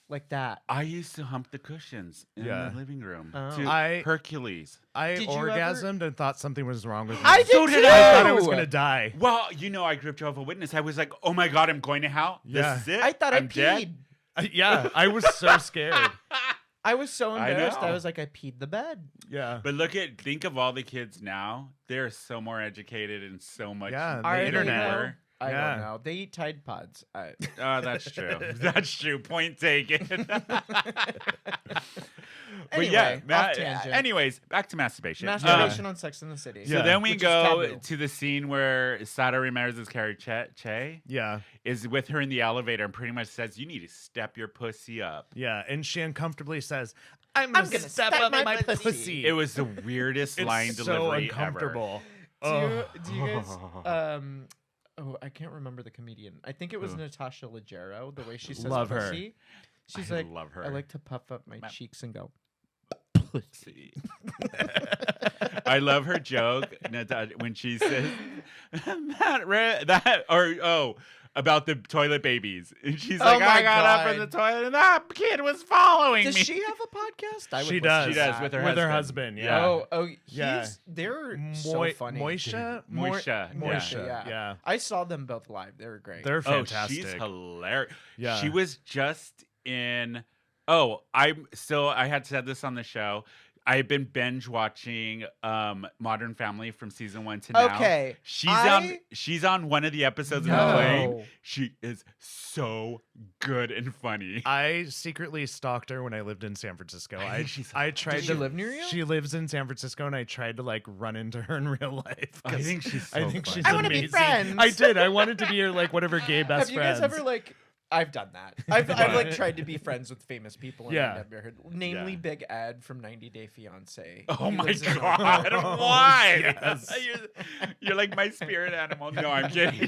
Speaker 3: like that.
Speaker 1: I used to hump the cushions in
Speaker 2: Yeah.
Speaker 1: the living room
Speaker 3: Oh.
Speaker 1: to
Speaker 2: I-
Speaker 1: Hercules.
Speaker 2: I
Speaker 3: Did you
Speaker 2: orgasmed and thought something was wrong with me.
Speaker 3: I did
Speaker 1: So did
Speaker 3: too!
Speaker 1: I.
Speaker 2: I thought I was gonna die.
Speaker 1: Well, I grew up Jehovah's Witness. I was like, "Oh my God, I'm going to hell.
Speaker 2: Yeah.
Speaker 1: This is it.
Speaker 3: I thought I
Speaker 1: I'm dead."
Speaker 3: peed.
Speaker 2: Yeah, I was so scared.
Speaker 3: I was so
Speaker 1: I
Speaker 3: embarrassed. I
Speaker 1: know.
Speaker 3: was like, I peed the bed.
Speaker 2: Yeah.
Speaker 1: But think of all the kids now. They're so more educated and so much
Speaker 2: Yeah, the
Speaker 3: Are they,
Speaker 2: internet.
Speaker 3: though? I
Speaker 2: Yeah.
Speaker 3: don't know. They eat Tide Pods.
Speaker 1: Oh, that's true. That's true. Point taken. But
Speaker 3: Anyway, off tangent.
Speaker 1: anyways, back to masturbation.
Speaker 3: Masturbation on Sex in the City.
Speaker 1: So
Speaker 2: Yeah.
Speaker 1: then we
Speaker 3: Which is
Speaker 1: go
Speaker 3: taboo.
Speaker 1: to the scene where Sara Ramirez's character Che
Speaker 2: Yeah.
Speaker 1: is with her in the elevator and pretty much says, "You need to step your pussy up."
Speaker 2: Yeah. And she uncomfortably says, I'm
Speaker 3: gonna
Speaker 2: gonna step up my pussy.
Speaker 1: It was the weirdest
Speaker 2: It's
Speaker 1: line
Speaker 2: so
Speaker 1: delivery
Speaker 2: uncomfortable.
Speaker 3: Do you guys? Oh, I can't remember the comedian. I think it was Natasha Legero. The way she says
Speaker 2: Love her.
Speaker 3: pussy. She's
Speaker 1: I
Speaker 3: like,
Speaker 1: love her.
Speaker 3: I like to puff up my cheeks and go.
Speaker 1: Pussy. I love her joke when she says about the toilet babies. And she's
Speaker 3: Oh
Speaker 1: like,
Speaker 3: my
Speaker 1: "I got up in
Speaker 3: God.
Speaker 1: the toilet and that kid was following
Speaker 3: Does
Speaker 1: me."
Speaker 3: she have a podcast? I would
Speaker 2: She
Speaker 3: listen
Speaker 2: does.
Speaker 3: to
Speaker 1: She does
Speaker 3: that.
Speaker 1: with her
Speaker 2: With her
Speaker 1: husband.
Speaker 2: husband, yeah.
Speaker 3: Oh,
Speaker 2: Yeah.
Speaker 3: they're so
Speaker 2: Moi-
Speaker 3: funny.
Speaker 2: Moisha?
Speaker 1: Moisha.
Speaker 3: Moisha, yeah.
Speaker 2: Yeah.
Speaker 3: I saw them both live. They were great.
Speaker 2: They're
Speaker 1: Oh,
Speaker 2: fantastic.
Speaker 1: she's hilarious.
Speaker 2: Yeah.
Speaker 1: She was just in. Oh, I had said this on the show. I've been binge watching Modern Family from season 1 to now.
Speaker 3: Okay,
Speaker 1: She's on one of the episodes of the
Speaker 3: No.
Speaker 1: plane. She is so good and funny.
Speaker 2: I secretly stalked her when I lived in San Francisco.
Speaker 1: I think she's-
Speaker 2: I tried
Speaker 3: Does
Speaker 2: to
Speaker 3: she live near you?
Speaker 2: She lives in San Francisco, and I tried to like run into her in real life.
Speaker 1: I
Speaker 2: 'cause
Speaker 1: think she's
Speaker 2: I
Speaker 1: so
Speaker 2: think
Speaker 1: funny.
Speaker 2: she's
Speaker 3: I wanna be
Speaker 2: amazing.
Speaker 3: friends.
Speaker 2: I did. I wanted to be her like one of her gay best
Speaker 3: Have you
Speaker 2: friends.
Speaker 3: guys ever like? I've done that. I've like tried to be friends with famous people. And
Speaker 2: Yeah.
Speaker 3: I've never heard, namely
Speaker 1: Yeah.
Speaker 3: Big Ed from 90 Day Fiance.
Speaker 1: Oh
Speaker 3: He
Speaker 1: my
Speaker 3: lives in-
Speaker 1: God! Why?
Speaker 2: Yes.
Speaker 1: You're like my spirit animal. No, I'm kidding.
Speaker 2: You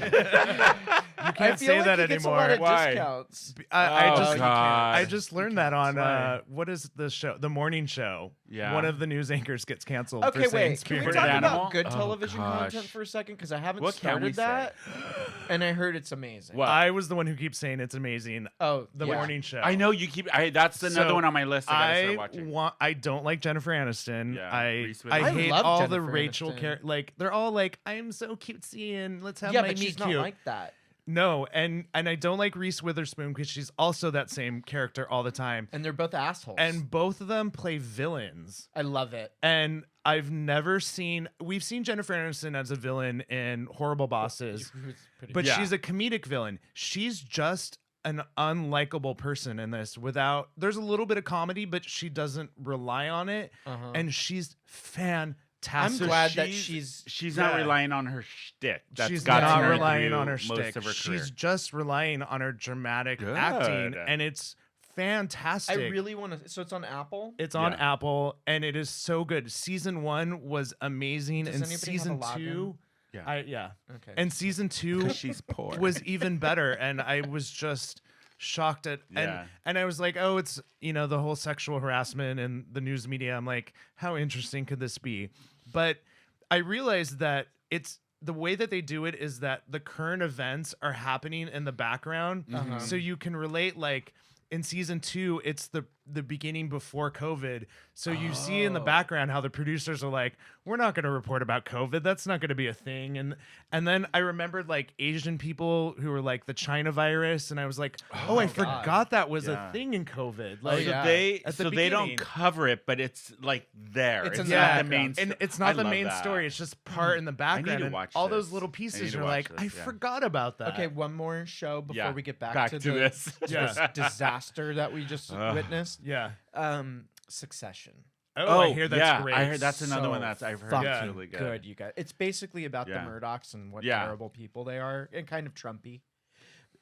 Speaker 3: I
Speaker 2: can't
Speaker 3: feel
Speaker 2: say
Speaker 3: like
Speaker 2: that
Speaker 3: he gets a lot
Speaker 2: anymore.
Speaker 3: of
Speaker 1: Why?
Speaker 3: discounts.
Speaker 2: I
Speaker 1: Oh,
Speaker 2: just
Speaker 1: God.
Speaker 2: I just learned that on
Speaker 3: Why?
Speaker 2: what is the show? The morning show.
Speaker 1: Yeah.
Speaker 2: One of the news anchors gets canceled.
Speaker 3: Okay,
Speaker 2: for saying
Speaker 3: wait. Can we
Speaker 2: spirit
Speaker 3: talk
Speaker 1: animal?
Speaker 3: about good
Speaker 1: Oh,
Speaker 3: television
Speaker 1: gosh.
Speaker 3: content for a second? Because I haven't
Speaker 1: What can we
Speaker 3: started that, and I heard it's amazing.
Speaker 1: What?
Speaker 2: I was the one who keeps saying it's amazing.
Speaker 3: Oh,
Speaker 2: The
Speaker 3: yeah.
Speaker 2: morning show.
Speaker 1: I know you keep. That's another
Speaker 2: So,
Speaker 1: one on my list. I gotta start watching.
Speaker 2: I don't like Jennifer Aniston.
Speaker 1: Yeah,
Speaker 2: I
Speaker 1: Reese Witherspoon.
Speaker 2: I
Speaker 3: I
Speaker 2: hate
Speaker 3: love
Speaker 2: all the
Speaker 3: Jennifer
Speaker 2: Rachel
Speaker 3: Aniston.
Speaker 2: characters. Like they're all like, I'm so cutesy and let's have
Speaker 3: Yeah,
Speaker 2: my
Speaker 3: but
Speaker 2: meet
Speaker 3: she's
Speaker 2: cute.
Speaker 3: not like that.
Speaker 2: No, and I don't like Reese Witherspoon because she's also that same character all the time.
Speaker 3: And they're both assholes.
Speaker 2: And both of them play villains.
Speaker 3: I love it.
Speaker 2: And I've never seen. We've seen Jennifer Aniston as a villain in Horrible Bosses,
Speaker 3: Who's pretty
Speaker 2: but
Speaker 1: Yeah.
Speaker 2: she's a comedic villain. She's just an unlikable person in this without there's a little bit of comedy, but she doesn't rely on it. And she's fantastic.
Speaker 3: I'm glad that she's
Speaker 1: not relying on her shtick.
Speaker 2: She's
Speaker 1: got
Speaker 2: not
Speaker 1: her
Speaker 2: relying
Speaker 1: through
Speaker 2: on her
Speaker 1: most
Speaker 2: shtick.
Speaker 1: of her
Speaker 2: She's
Speaker 1: career.
Speaker 2: just relying on her dramatic acting, and it's fantastic.
Speaker 3: I really want to. So it's on Apple.
Speaker 2: It's on Apple, and it is so good. Season 1 was amazing,
Speaker 3: Does
Speaker 2: and
Speaker 3: anybody
Speaker 2: season
Speaker 3: have a
Speaker 2: 2,
Speaker 1: Yeah.
Speaker 3: Okay.
Speaker 2: and season 2
Speaker 1: she's poor.
Speaker 2: was even better, and I was just shocked at and I was like, oh, it's the whole sexual harassment and the news media. I'm like, how interesting could this be? But I realized that it's the way that they do it is that the current events are happening in the background, so you can relate. Like in season 2, it's the beginning before COVID, so you see in the background how the producers are like, we're not going to report about COVID, that's not going to be a thing. And then I remembered like Asian people who were like the China virus, and I was like, I forgot that was a thing in COVID. Like
Speaker 1: they don't cover it, but it's like there. It's
Speaker 2: not
Speaker 1: the main
Speaker 2: and it's not the main story, it's just part in the background, and
Speaker 1: watch
Speaker 2: all
Speaker 1: this.
Speaker 2: those little pieces
Speaker 1: to
Speaker 2: are
Speaker 1: watch
Speaker 2: like,
Speaker 1: this,
Speaker 2: I forgot about that.
Speaker 3: Okay, one more show before we get back to
Speaker 1: this.
Speaker 3: this disaster that we just witnessed.
Speaker 2: Yeah.
Speaker 3: Succession.
Speaker 2: Oh, I hear that's great.
Speaker 1: I heard that's another
Speaker 3: So
Speaker 1: one I've heard
Speaker 3: fucking
Speaker 1: really good.
Speaker 3: You guys. It's basically about the Murdochs and what terrible people they are, and kind of Trumpy.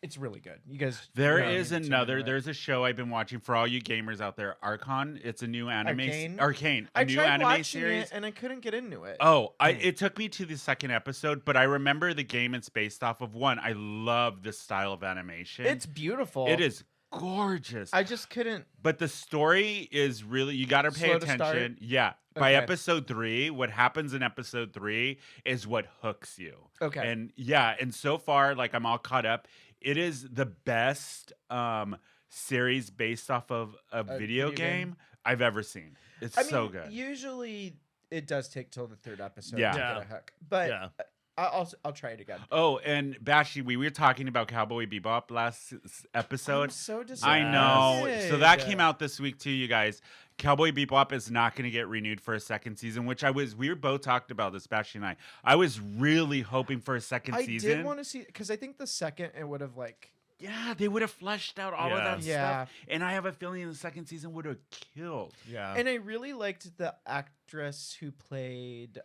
Speaker 3: It's really good. You guys.
Speaker 1: There is another. There's a show I've been watching for all you gamers out there. Archon. It's a new anime. Arcane. A new anime series,
Speaker 3: it and I couldn't get into it.
Speaker 1: Oh, it took me to the second episode, but I remember the game it's based off of. One, I love this style of animation.
Speaker 3: It's beautiful.
Speaker 1: It is gorgeous.
Speaker 3: I just couldn't.
Speaker 1: But the story is really, you got to pay attention. Yeah. By episode 3, what happens in episode 3 is what hooks you.
Speaker 3: Okay.
Speaker 1: And so far, like I'm all caught up. It is the best series based off of a video game I've ever seen. It's so good.
Speaker 3: Usually it does take till the 3rd episode
Speaker 1: Yeah.
Speaker 3: to get a hook. But I'll try it again.
Speaker 1: Oh, and Bashi, we were talking about Cowboy Bebop last episode.
Speaker 3: I'm so disappointed.
Speaker 1: I know. So that came out this week too, you guys. Cowboy Bebop is not going to get renewed for a second season, which we were both talked about this, Bashi and I. I was really hoping for a second season.
Speaker 3: I did want to see, because I think the second it would have like.
Speaker 1: Yeah, they would have fleshed out all of that stuff. And I have a feeling the second season would have killed.
Speaker 3: Yeah. And I really liked the actress who played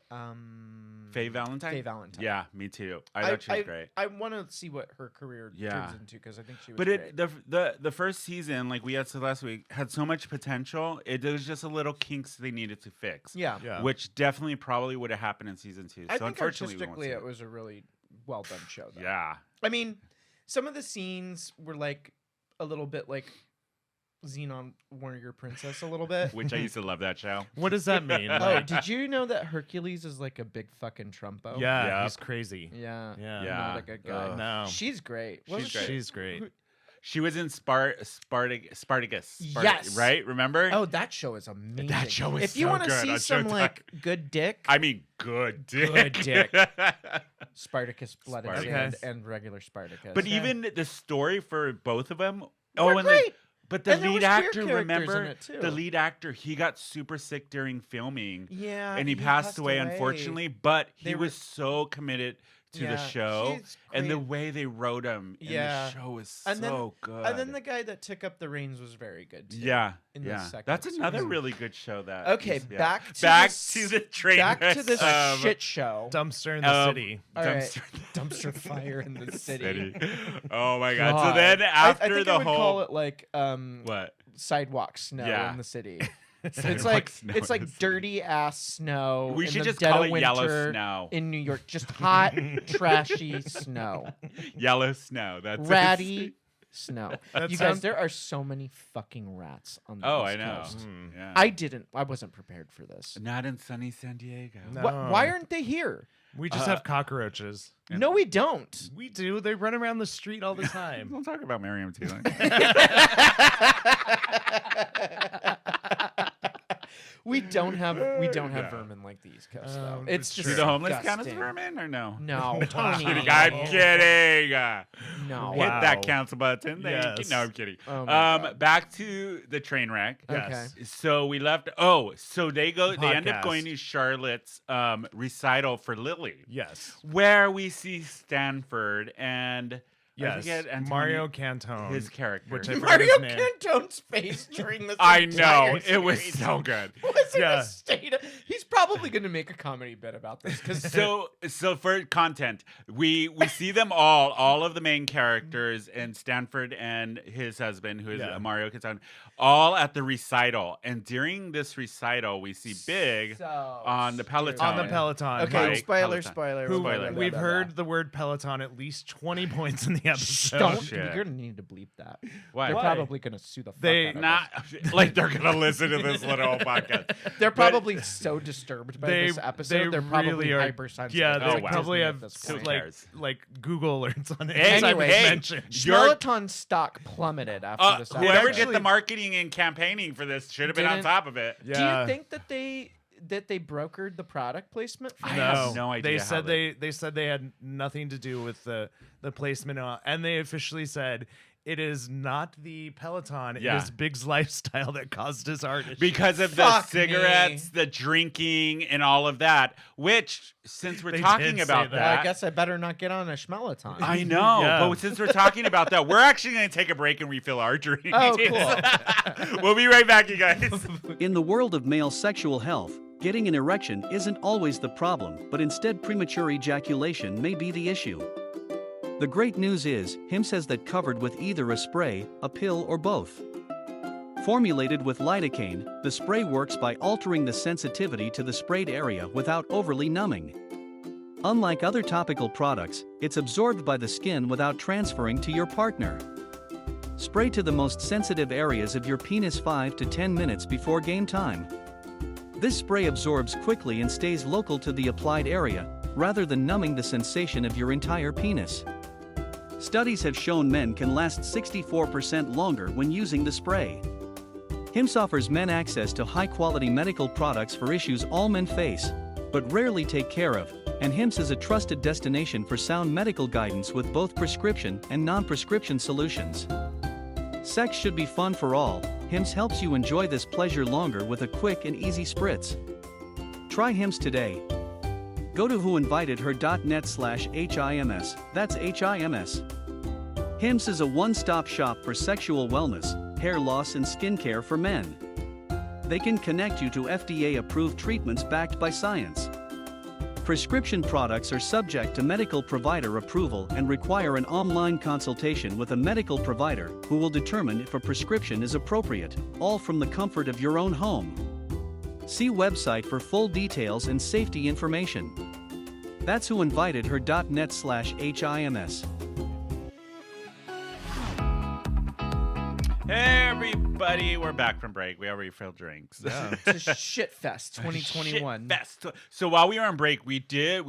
Speaker 1: Faye Valentine?
Speaker 3: Faye Valentine.
Speaker 1: Yeah, me too. I thought she was great.
Speaker 3: I want to see what her career turns into, because I think she was
Speaker 1: great.
Speaker 3: But
Speaker 1: the first season, like we had said last week, had so much potential. There was just a little kinks they needed to fix.
Speaker 3: Yeah.
Speaker 1: Which definitely probably would have happened in season 2.
Speaker 3: I
Speaker 1: so
Speaker 3: think
Speaker 1: unfortunately,
Speaker 3: artistically it was a really well done show, though.
Speaker 1: Yeah.
Speaker 3: I mean, some of the scenes were like a little bit like Xenon Warrior Princess a little bit.
Speaker 1: Which I used to love that show.
Speaker 2: What does that mean?
Speaker 3: Oh, did you know that Hercules is like a big fucking Trumpo?
Speaker 2: Yeah, he's crazy.
Speaker 3: Yeah.
Speaker 2: Yeah.
Speaker 3: Not a good guy.
Speaker 2: No.
Speaker 3: She's great.
Speaker 2: She's great.
Speaker 1: She was in Spartacus.
Speaker 3: Yes.
Speaker 1: Right? Remember?
Speaker 3: Oh, that show is amazing.
Speaker 1: That show is
Speaker 3: If you
Speaker 1: so
Speaker 3: want to
Speaker 1: good
Speaker 3: see
Speaker 1: on
Speaker 3: some
Speaker 1: Showtime.
Speaker 3: like good dick.
Speaker 1: I mean, good dick.
Speaker 3: Good dick. Spartacus Blood and
Speaker 1: Spartacus.
Speaker 3: Sand and regular Spartacus.
Speaker 1: But even the story for both of them.
Speaker 3: Were great.
Speaker 1: But the
Speaker 3: And there
Speaker 1: lead
Speaker 3: was queer
Speaker 1: actor,
Speaker 3: characters
Speaker 1: remember?
Speaker 3: in it, too.
Speaker 1: The lead actor, he got super sick during filming.
Speaker 3: Yeah.
Speaker 1: And he passed away, unfortunately. But he was so committed to the show.
Speaker 3: he's
Speaker 1: And the
Speaker 3: great.
Speaker 1: way they wrote him in the show is so good.
Speaker 3: And then the guy that took up the reins was very good too.
Speaker 1: Yeah.
Speaker 3: In the second
Speaker 1: That's another
Speaker 3: season.
Speaker 1: really good show that.
Speaker 3: Okay,
Speaker 1: is- yeah.
Speaker 3: back
Speaker 1: to the train
Speaker 3: back
Speaker 1: wreck
Speaker 3: to this
Speaker 1: of
Speaker 3: shit show.
Speaker 2: Dumpster in the city.
Speaker 3: All right.
Speaker 1: Dumpster-
Speaker 3: Dumpster fire in the city.
Speaker 1: Oh my god. So then after
Speaker 3: I think
Speaker 1: the
Speaker 3: I would
Speaker 1: whole
Speaker 3: call it like
Speaker 1: what?
Speaker 3: sidewalk snow
Speaker 1: Yeah.
Speaker 3: in the city.
Speaker 1: Sidewalk
Speaker 3: It's like
Speaker 1: snow
Speaker 3: it's
Speaker 1: in
Speaker 3: like
Speaker 1: the city.
Speaker 3: dirty ass snow.
Speaker 1: We
Speaker 3: in
Speaker 1: should
Speaker 3: the
Speaker 1: just
Speaker 3: dead
Speaker 1: call
Speaker 3: of
Speaker 1: it yellow
Speaker 3: winter
Speaker 1: snow.
Speaker 3: in New York. Just hot, trashy snow.
Speaker 1: Yellow snow. That's
Speaker 3: Ratty snow.
Speaker 2: That
Speaker 3: You
Speaker 2: sounds-
Speaker 3: guys, there are so many fucking rats on the
Speaker 1: Oh,
Speaker 3: East
Speaker 1: I know.
Speaker 3: Coast.
Speaker 1: Yeah.
Speaker 3: I wasn't prepared for this.
Speaker 1: Not in sunny San Diego.
Speaker 2: No.
Speaker 3: Why aren't they here?
Speaker 2: We just have cockroaches.
Speaker 3: No, we don't.
Speaker 2: We do. They run around the street all the time.
Speaker 1: Don't talk about Miriam Teeling.
Speaker 3: We don't have vermin like the East Coast though. It's
Speaker 2: it's
Speaker 3: just
Speaker 1: Do the homeless count as
Speaker 3: disgusting.
Speaker 1: vermin or no?
Speaker 3: No, Tony.
Speaker 1: I'm kidding.
Speaker 3: No.
Speaker 1: Hit that cancel button. Thank you.
Speaker 2: Yes.
Speaker 1: No, I'm kidding.
Speaker 3: Oh my God.
Speaker 1: Back to the train wreck.
Speaker 3: Okay.
Speaker 1: So we left. Oh, so they end up
Speaker 2: Podcast.
Speaker 1: going to Charlotte's recital for Lily.
Speaker 2: Yes.
Speaker 1: Where we see Stanford and
Speaker 2: Yes,
Speaker 1: forget Antoni-
Speaker 2: Mario Cantone.
Speaker 1: his character.
Speaker 2: Which I forget
Speaker 3: Mario
Speaker 2: his name.
Speaker 3: Cantone's face during this.
Speaker 1: I know.
Speaker 3: entire
Speaker 1: It was
Speaker 3: series
Speaker 1: so good.
Speaker 3: was in
Speaker 2: Yeah.
Speaker 3: a state of, he's probably going to make a comedy bit about this because
Speaker 1: So for content, we see them all of the main characters, and Stanford and his husband, who is Mario Cantone, all at the recital. And during this recital, we see Big on the Peloton.
Speaker 2: On the Peloton.
Speaker 3: Okay,
Speaker 1: Mike
Speaker 3: spoiler.
Speaker 2: Who
Speaker 1: Spoiler.
Speaker 2: we've heard the word Peloton at least 20 points in the episode.
Speaker 3: Don't.
Speaker 1: shit.
Speaker 3: You're gonna need to bleep that.
Speaker 1: Why?
Speaker 3: They're
Speaker 1: Why?
Speaker 3: probably gonna sue the fuck
Speaker 2: They-
Speaker 3: out of
Speaker 1: Not
Speaker 3: us.
Speaker 1: like they're gonna listen to this little podcast.
Speaker 3: They're probably so disturbed by
Speaker 2: They
Speaker 3: this episode. They're probably
Speaker 2: really are.
Speaker 3: hypersensitive.
Speaker 2: Yeah,
Speaker 3: to
Speaker 2: they
Speaker 1: Oh,
Speaker 3: Disney
Speaker 1: wow.
Speaker 2: probably
Speaker 3: at
Speaker 2: have
Speaker 3: this
Speaker 1: Who
Speaker 3: point.
Speaker 1: cares?
Speaker 2: like Google alerts on it.
Speaker 3: Anyway,
Speaker 1: hey,
Speaker 2: mentioned.
Speaker 1: You're-
Speaker 3: Peloton stock plummeted after this episode.
Speaker 1: whoever did
Speaker 2: actually-
Speaker 1: the marketing and campaigning for this should have been on
Speaker 3: Didn't-
Speaker 1: top of it.
Speaker 3: Do you think that they brokered the product placement? For
Speaker 1: I
Speaker 3: this?
Speaker 1: have no idea
Speaker 2: They
Speaker 1: how
Speaker 2: said
Speaker 1: they-
Speaker 2: they said they had nothing to do with the placement, and they officially said it is not the Peloton.
Speaker 1: Yeah.
Speaker 2: It is Big's lifestyle that caused his art issue.
Speaker 1: Because of the
Speaker 3: Fuck
Speaker 1: cigarettes,
Speaker 3: me.
Speaker 1: the drinking, and all of that. Which, since we're
Speaker 2: They
Speaker 1: talking
Speaker 2: did say
Speaker 1: about
Speaker 2: that.
Speaker 1: that,
Speaker 3: I guess I better not get on a Schmellaton.
Speaker 1: I know.
Speaker 2: Yeah.
Speaker 1: But since we're talking about that, we're actually going to take a break and refill our drinks.
Speaker 3: Oh, cool.
Speaker 1: We'll be right back, you guys.
Speaker 10: In the world of male sexual health, getting an erection isn't always the problem, but instead premature ejaculation may be the issue. The great news is, Hims has that covered with either a spray, a pill, or both. Formulated with lidocaine, the spray works by altering the sensitivity to the sprayed area without overly numbing. Unlike other topical products, it's absorbed by the skin without transferring to your partner. Spray to the most sensitive areas of your penis 5 to 10 minutes before game time. This spray absorbs quickly and stays local to the applied area, rather than numbing the sensation of your entire penis. Studies have shown men can last 64% longer when using the spray. Hims offers men access to high-quality medical products for issues all men face, but rarely take care of, and Hims is a trusted destination for sound medical guidance with both prescription and non-prescription solutions. Sex should be fun for all. Hims helps you enjoy this pleasure longer with a quick and easy spritz. Try Hims today. Go to whoinvitedher.net/HIMS. That's HIMS. Hims is a one-stop shop for sexual wellness, hair loss, and skincare for men. They can connect you to FDA-approved treatments backed by science. Prescription products are subject to medical provider approval and require an online consultation with a medical provider who will determine if a prescription is appropriate, all from the comfort of your own home. See website for full details and safety information. That's whoinvitedher.net/HIMS.
Speaker 1: Hey, everybody. We're back from break. We already filled drinks.
Speaker 3: It's a shit fest 2021.
Speaker 1: Shit fest. So while we were on break, we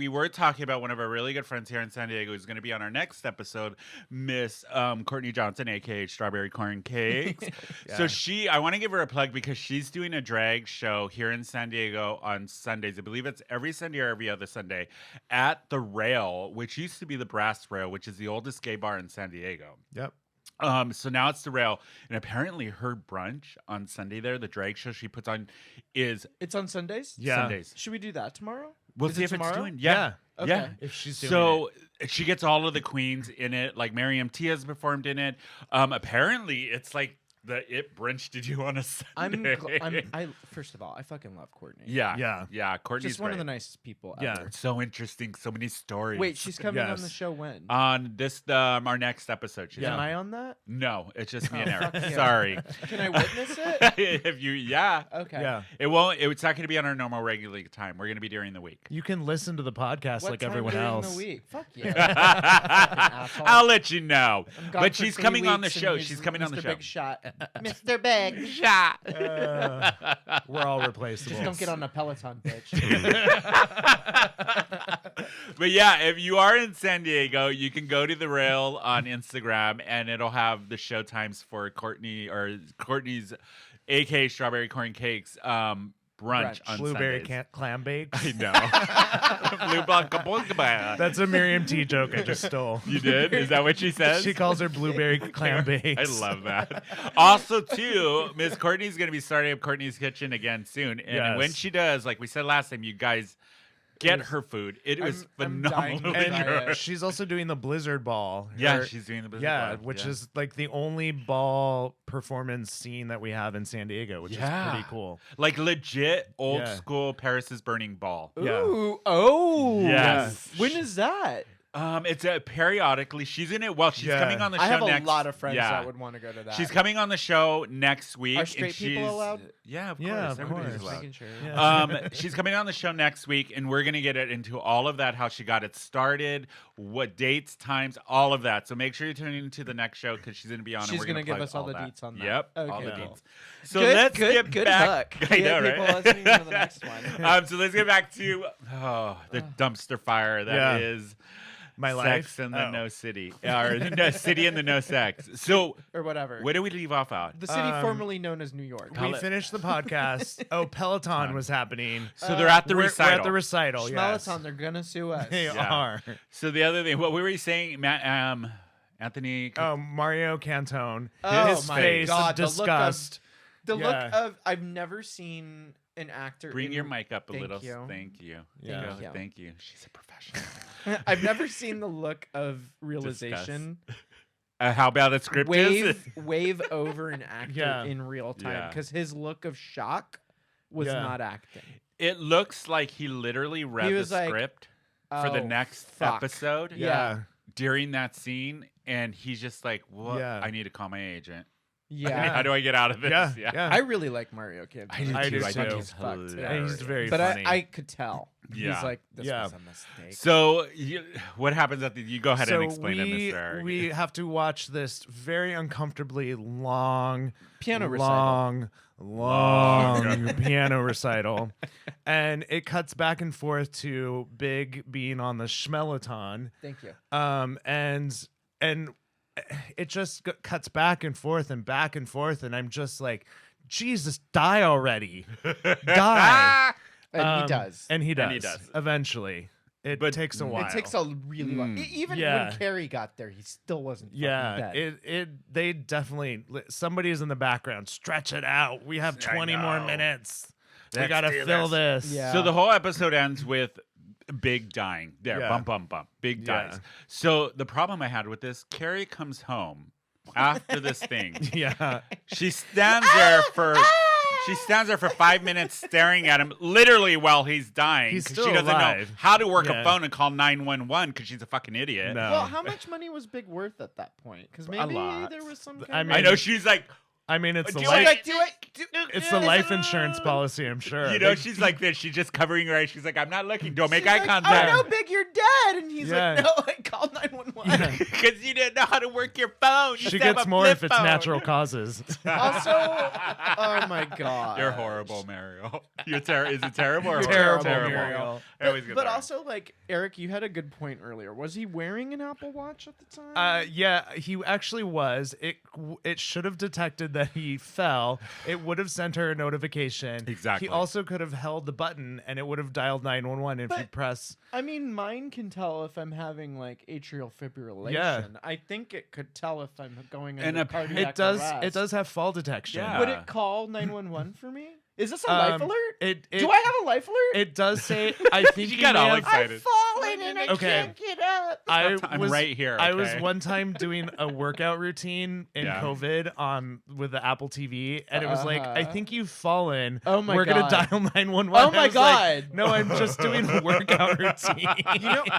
Speaker 1: were talking about one of our really good friends here in San Diego who's going to be on our next episode, Miss Courtney Johnson, aka Strawberry Corn Cakes. So I want to give her a plug because she's doing a drag show here in San Diego on Sundays. I believe it's every Sunday or every other Sunday at the Rail, which used to be the Brass Rail, which is the oldest gay bar in San Diego.
Speaker 2: Yep.
Speaker 1: So now it's the Rail, and apparently her brunch on Sunday there, the drag show she puts on is
Speaker 3: It's on Sundays?
Speaker 2: Yeah.
Speaker 1: Sundays.
Speaker 3: Should we do that tomorrow?
Speaker 1: We'll
Speaker 3: Is
Speaker 1: see
Speaker 3: it
Speaker 1: if
Speaker 3: tomorrow?
Speaker 1: it's doing.
Speaker 2: Yeah.
Speaker 3: Okay.
Speaker 1: Yeah.
Speaker 2: If she's doing
Speaker 1: So she gets all of the queens in it, like Miriam T has performed in it. Apparently it's like the It brunch to do on a Sunday.
Speaker 3: First of all, I fucking love Courtney.
Speaker 1: Yeah. Courtney's
Speaker 3: Just one of
Speaker 1: great.
Speaker 3: the nicest people
Speaker 2: Yeah.
Speaker 3: ever.
Speaker 1: It's so interesting. So many stories.
Speaker 3: Wait, she's coming on the
Speaker 2: Yes.
Speaker 3: show when?
Speaker 1: on this our next episode. She's
Speaker 3: Am
Speaker 1: on.
Speaker 3: I on that?
Speaker 1: No, it's just me and
Speaker 3: fuck
Speaker 1: Eric.
Speaker 3: you.
Speaker 1: Sorry.
Speaker 3: Can I witness it?
Speaker 1: If you, yeah.
Speaker 3: Okay.
Speaker 2: Yeah.
Speaker 1: It won't. It's not going to be on our normal regular time. We're going to be during the week.
Speaker 2: You can listen to the podcast
Speaker 3: What
Speaker 2: like
Speaker 3: time
Speaker 2: everyone
Speaker 3: during
Speaker 2: else.
Speaker 3: the week? Fuck yeah. asshole.
Speaker 1: I'll let you know.
Speaker 3: I'm gone
Speaker 1: But
Speaker 3: for
Speaker 1: she's
Speaker 3: 3
Speaker 1: coming on the
Speaker 3: weeks and
Speaker 1: show.
Speaker 3: he's
Speaker 1: She's coming on the
Speaker 3: Mr.
Speaker 1: show.
Speaker 3: Big Shot. Mr. Big Shot.
Speaker 2: We're all replaceable.
Speaker 3: Just don't get on a Peloton, bitch.
Speaker 1: But yeah, if you are in San Diego, you can go to the Rail on Instagram, and it'll have the show times for Courtney's, aka Strawberry Corn Cakes, brunch on
Speaker 2: Blueberry
Speaker 1: Sundays.
Speaker 2: clam bakes.
Speaker 1: I know. Blue Blanca.
Speaker 2: That's a Miriam T joke I just stole.
Speaker 1: You did? Is that what she says?
Speaker 2: She calls her blueberry clam bakes.
Speaker 1: I love that. Also, too, Miss Courtney's going to be starting up Courtney's Kitchen again soon. And
Speaker 2: Yes.
Speaker 1: when she does, like we said last time, you guys, Get her food. It was
Speaker 3: I'm dying to
Speaker 1: phenomenally
Speaker 3: try
Speaker 1: good.
Speaker 3: it.
Speaker 2: She's also doing the Blizzard Ball.
Speaker 1: Yeah, she's doing the Blizzard Ball.
Speaker 2: which
Speaker 1: Yeah.
Speaker 2: is like the only ball performance scene that we have in San Diego, which is pretty cool.
Speaker 1: Like legit old
Speaker 2: Yeah.
Speaker 1: school Paris is Burning Ball.
Speaker 2: Yeah.
Speaker 3: Ooh, oh.
Speaker 1: Yes.
Speaker 3: When is that?
Speaker 1: It's periodically. She's in it. Well, she's coming on the show
Speaker 3: I have
Speaker 1: next.
Speaker 3: a lot of friends
Speaker 1: yeah.
Speaker 3: that would want to go to that.
Speaker 1: She's coming on the show next week.
Speaker 3: Are straight
Speaker 1: and
Speaker 3: people
Speaker 1: she's,
Speaker 3: allowed?
Speaker 1: Yeah, of
Speaker 2: Yeah,
Speaker 1: course.
Speaker 2: of
Speaker 1: Everybody's
Speaker 2: course.
Speaker 1: allowed.
Speaker 3: Making sure.
Speaker 2: Yeah.
Speaker 1: She's coming on the show next week, and we're gonna get it into all of that, how she got it started, what dates, times, all of that. So make sure you tune into the next show because she's gonna be on.
Speaker 3: She's
Speaker 1: and we're
Speaker 3: gonna give
Speaker 1: plug
Speaker 3: us all the
Speaker 1: that.
Speaker 3: deets on that.
Speaker 1: Yep, all
Speaker 3: Okay,
Speaker 1: the
Speaker 3: cool.
Speaker 1: deets. So
Speaker 3: Good-
Speaker 1: let's
Speaker 3: good-
Speaker 1: get
Speaker 3: good
Speaker 1: back.
Speaker 3: hook.
Speaker 1: I
Speaker 3: Get
Speaker 1: know,
Speaker 3: people
Speaker 1: right?
Speaker 3: listening to the next one.
Speaker 1: So let's get back to the dumpster fire that is
Speaker 2: My
Speaker 1: sex
Speaker 2: life
Speaker 1: in the no city, or no city in the no sex. So
Speaker 3: Or whatever.
Speaker 1: where do we leave off at?
Speaker 3: The city formerly known as New York.
Speaker 2: We finished the podcast. Peloton was happening.
Speaker 1: So they're at the
Speaker 2: We're
Speaker 1: recital.
Speaker 2: at the recital. Yes.
Speaker 3: Schmelaton, they're gonna sue us.
Speaker 2: They
Speaker 1: Yeah.
Speaker 2: are.
Speaker 1: So the other thing, what were we saying, Matt? Anthony.
Speaker 2: Oh, Mario Cantone.
Speaker 3: Oh
Speaker 2: His
Speaker 3: my
Speaker 2: face
Speaker 3: God,
Speaker 2: of disgust.
Speaker 3: The
Speaker 2: Yeah.
Speaker 3: look of I've never seen an actor.
Speaker 1: Bring
Speaker 3: in-
Speaker 1: your mic up a
Speaker 3: Thank
Speaker 1: little.
Speaker 3: you.
Speaker 1: Thank you.
Speaker 2: Yeah.
Speaker 3: Thank you.
Speaker 1: Thank you. She's a professional.
Speaker 3: I've never seen the look of realization
Speaker 1: How bad the script is?
Speaker 3: wave over an actor
Speaker 2: Yeah.
Speaker 3: in real time
Speaker 1: Yeah.
Speaker 3: because his look of shock was
Speaker 2: Yeah.
Speaker 3: not acting.
Speaker 1: It looks like he literally read
Speaker 3: He
Speaker 1: the
Speaker 3: was like,
Speaker 1: script for the
Speaker 3: "Oh,
Speaker 1: next
Speaker 3: fuck."
Speaker 1: episode
Speaker 2: Yeah.
Speaker 1: during that scene, and he's just like, "What?
Speaker 2: Yeah.
Speaker 1: I need to call my agent.
Speaker 3: Yeah,
Speaker 1: How do I get out of this?"
Speaker 2: Yeah.
Speaker 3: I really like Mario Kid.
Speaker 1: I do
Speaker 2: I do
Speaker 1: too. I think
Speaker 2: too.
Speaker 1: he's hilarious.
Speaker 2: And he's very
Speaker 3: but
Speaker 2: funny.
Speaker 3: I could tell.
Speaker 1: Yeah.
Speaker 3: He's like, this
Speaker 2: Yeah.
Speaker 3: was a mistake.
Speaker 1: So, what happens at the? You go ahead and explain it,
Speaker 2: we,
Speaker 1: Mr. Eric.
Speaker 2: we have to watch this very uncomfortably long
Speaker 3: Piano recital.
Speaker 2: long piano recital, and it cuts back and forth to Big being on the Schmelaton,
Speaker 3: Thank you.
Speaker 2: and it just cuts back and forth, and I'm just like, Jesus, die already, die.
Speaker 3: And he does.
Speaker 2: And he does.
Speaker 1: And he does.
Speaker 2: Eventually. It takes a while.
Speaker 3: It takes a really long. Even
Speaker 2: Yeah.
Speaker 3: when Carrie got there, he still wasn't.
Speaker 2: Yeah,
Speaker 3: fucking dead.
Speaker 2: they definitely, somebody's in the background. Stretch it out. We have 20 more
Speaker 1: know.
Speaker 2: minutes. We
Speaker 1: Let's
Speaker 2: gotta
Speaker 1: do
Speaker 2: fill
Speaker 1: this.
Speaker 2: this.
Speaker 3: Yeah.
Speaker 1: So the whole episode ends with Big dying. There,
Speaker 2: Yeah.
Speaker 1: bump, bump, bump. Big
Speaker 2: Yeah.
Speaker 1: dies. So the problem I had with this, Carrie comes home after this thing.
Speaker 2: Yeah.
Speaker 1: She stands there for 5 minutes staring at him, literally while he's dying.
Speaker 2: He's
Speaker 1: 'cause
Speaker 2: still
Speaker 1: she doesn't
Speaker 2: alive.
Speaker 1: know how to work
Speaker 2: Yeah.
Speaker 1: a phone and call 911 because she's a fucking idiot.
Speaker 2: No.
Speaker 3: Well, how much money was Big worth at that point? Because maybe
Speaker 1: lot.
Speaker 3: there was some.
Speaker 2: I
Speaker 3: Kind
Speaker 2: mean,
Speaker 1: I know she's like,
Speaker 2: I mean, it's the
Speaker 1: do
Speaker 2: life.
Speaker 1: it's
Speaker 2: the life insurance policy, I'm sure.
Speaker 1: You know, she's like this. She's just covering her eyes. She's like, I'm not looking. Don't make
Speaker 3: She's
Speaker 1: eye
Speaker 3: like,
Speaker 1: contact.
Speaker 3: Oh no, Big, you're dead, and he's
Speaker 2: Yeah.
Speaker 3: like, No, I called 911.
Speaker 1: Because you didn't know how to work your phone. You
Speaker 2: She
Speaker 1: used to have
Speaker 2: gets
Speaker 1: a
Speaker 2: more
Speaker 1: flip
Speaker 2: if it's
Speaker 1: phone.
Speaker 2: natural causes.
Speaker 3: Also, oh my god,
Speaker 1: You're horrible, Mario. You're terrible. Is it terrible or
Speaker 3: You're
Speaker 1: horrible?
Speaker 3: terrible, Muriel.
Speaker 1: I always get
Speaker 3: But
Speaker 1: that.
Speaker 3: also, like Eric, you had a good point earlier. Was he wearing an Apple Watch at the time?
Speaker 2: Yeah, he actually was. It should have detected that he fell. It would have sent her a notification.
Speaker 1: Exactly.
Speaker 2: He also could have held the button and it would have dialed 911 if you
Speaker 3: But-
Speaker 2: press.
Speaker 3: I mean, mine can tell if I'm having like atrial fibrillation.
Speaker 2: Yeah.
Speaker 3: I think it could tell if I'm going
Speaker 1: And
Speaker 3: into cardiac
Speaker 2: It does.
Speaker 3: arrest.
Speaker 2: It does have fall detection.
Speaker 1: Yeah.
Speaker 3: Would it call 911 for me? Is this a life alert? Do I have a life alert?
Speaker 2: It does say. I think
Speaker 1: You
Speaker 2: you
Speaker 1: got
Speaker 2: may
Speaker 1: all
Speaker 2: have-
Speaker 1: excited.
Speaker 3: I've fallen and I
Speaker 2: Okay.
Speaker 3: can't get up.
Speaker 1: I'm
Speaker 2: was
Speaker 1: right here,
Speaker 2: I was
Speaker 1: okay?
Speaker 2: one time doing a workout routine in
Speaker 1: Yeah.
Speaker 2: COVID with the Apple TV, and it was like, I think you've fallen.
Speaker 3: Oh my
Speaker 2: We're
Speaker 3: God.
Speaker 2: gonna dial 911.
Speaker 3: Oh my
Speaker 2: I was like,
Speaker 3: God.
Speaker 2: no, I'm just doing a workout routine.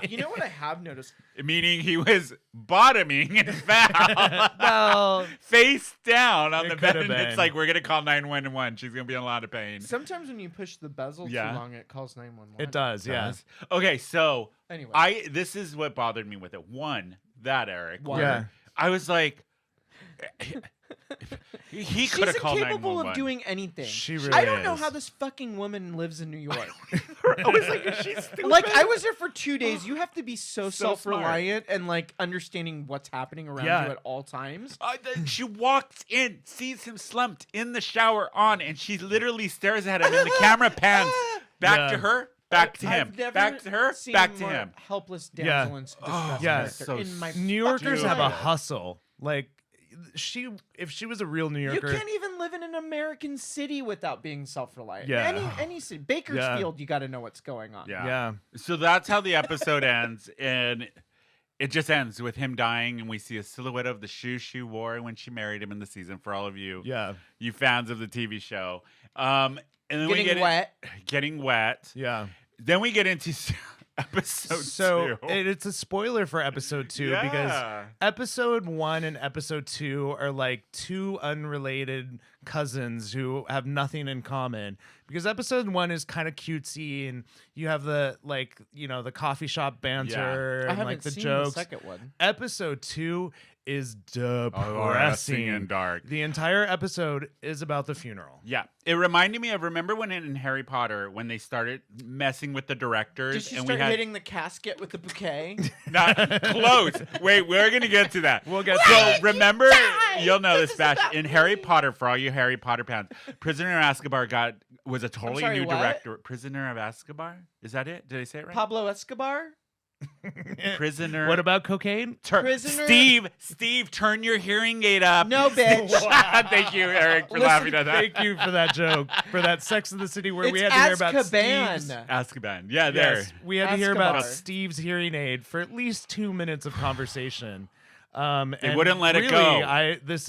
Speaker 3: You know what I have noticed?
Speaker 1: Meaning he was bottoming and fell.
Speaker 2: Well,
Speaker 1: face down on
Speaker 2: it
Speaker 1: the
Speaker 2: could
Speaker 1: bed.
Speaker 2: have
Speaker 1: And it's
Speaker 2: been.
Speaker 1: like, we're going to call 911. She's going to be in a lot of pain.
Speaker 3: Sometimes when you push the bezel
Speaker 1: Yeah.
Speaker 3: too long, it calls 911.
Speaker 2: it does. Yeah.
Speaker 1: Okay, so
Speaker 3: Anyway.
Speaker 1: this is what bothered me with it. One, that Eric.
Speaker 3: Why?
Speaker 1: where
Speaker 2: Yeah.
Speaker 1: I was like, he could have
Speaker 3: She's
Speaker 1: called
Speaker 3: incapable
Speaker 1: 911.
Speaker 3: of doing anything.
Speaker 2: She really
Speaker 3: I don't know
Speaker 2: is.
Speaker 3: how this fucking woman lives in New York.
Speaker 1: I was like, is she stupid?
Speaker 3: Like, I was there for 2 days. You have to be so
Speaker 1: So smart.
Speaker 3: self-reliant and like understanding what's happening around
Speaker 2: Yeah.
Speaker 3: you at all times.
Speaker 1: She walks in, sees him slumped in the shower on, and she literally stares at him, and the camera pans back
Speaker 2: Yeah.
Speaker 1: to her, back to
Speaker 3: I've
Speaker 1: him,
Speaker 3: never
Speaker 1: back to her,
Speaker 3: seen
Speaker 1: back to
Speaker 3: more
Speaker 1: him.
Speaker 3: Helpless
Speaker 2: Yeah.
Speaker 3: damsel in distress
Speaker 2: yeah.
Speaker 3: character
Speaker 1: So
Speaker 3: in my
Speaker 2: New Yorkers
Speaker 3: fucking
Speaker 2: have a
Speaker 3: life.
Speaker 2: hustle. Like if she was a real New
Speaker 3: You
Speaker 2: Yorker,
Speaker 3: can't even live in an American city without being self-reliant.
Speaker 2: Yeah.
Speaker 3: Any city. Bakersfield, you got to know what's going on.
Speaker 2: yeah.
Speaker 1: So that's how the episode ends, and it just ends with him dying, and we see a silhouette of the shoes she wore when she married him in the season. For all of you, you fans of the TV show, and then we get getting wet.
Speaker 2: Yeah.
Speaker 1: Then we get into episode 2.
Speaker 2: It's a spoiler for episode 2 because episode 1 and episode 2 are like two unrelated cousins who have nothing in common. Because episode 1 is kind of cutesy and you have the the coffee shop banter and like the jokes.
Speaker 3: The second one.
Speaker 2: Episode 2 is depressing
Speaker 1: and dark.
Speaker 2: The entire episode is about the funeral.
Speaker 1: Yeah. It reminded me of, remember when in Harry Potter, when they started messing with the directors?
Speaker 3: Did she
Speaker 1: and
Speaker 3: start
Speaker 1: we had,
Speaker 3: hitting the casket with the bouquet?
Speaker 1: Not close. Wait, we're going to get to that.
Speaker 2: We'll get
Speaker 1: So remember, you'll know this, Bash. In Harry Potter, for all you Harry Potter fans, Prisoner of Azkaban was a totally
Speaker 3: sorry,
Speaker 1: new
Speaker 3: what?
Speaker 1: director. Prisoner of Azkaban? Is that it? Did I say it right?
Speaker 3: Pablo Escobar?
Speaker 1: Prisoner.
Speaker 2: What about cocaine?
Speaker 3: Prisoner?
Speaker 1: Steve, turn your hearing aid up.
Speaker 3: No, bitch.
Speaker 1: Thank you, Eric, for laughing at that.
Speaker 2: Thank you for that joke, for that Sex in the City where
Speaker 3: It's
Speaker 2: we had to hear about
Speaker 3: Azkaban.
Speaker 2: Steve's.
Speaker 1: Azkaban. Yeah, there.
Speaker 2: Yes, we had to hear about
Speaker 3: Escobar.
Speaker 2: Steve's hearing aid for at least 2 minutes of conversation.
Speaker 1: They
Speaker 2: And
Speaker 1: wouldn't let it
Speaker 2: really,
Speaker 1: go.
Speaker 2: This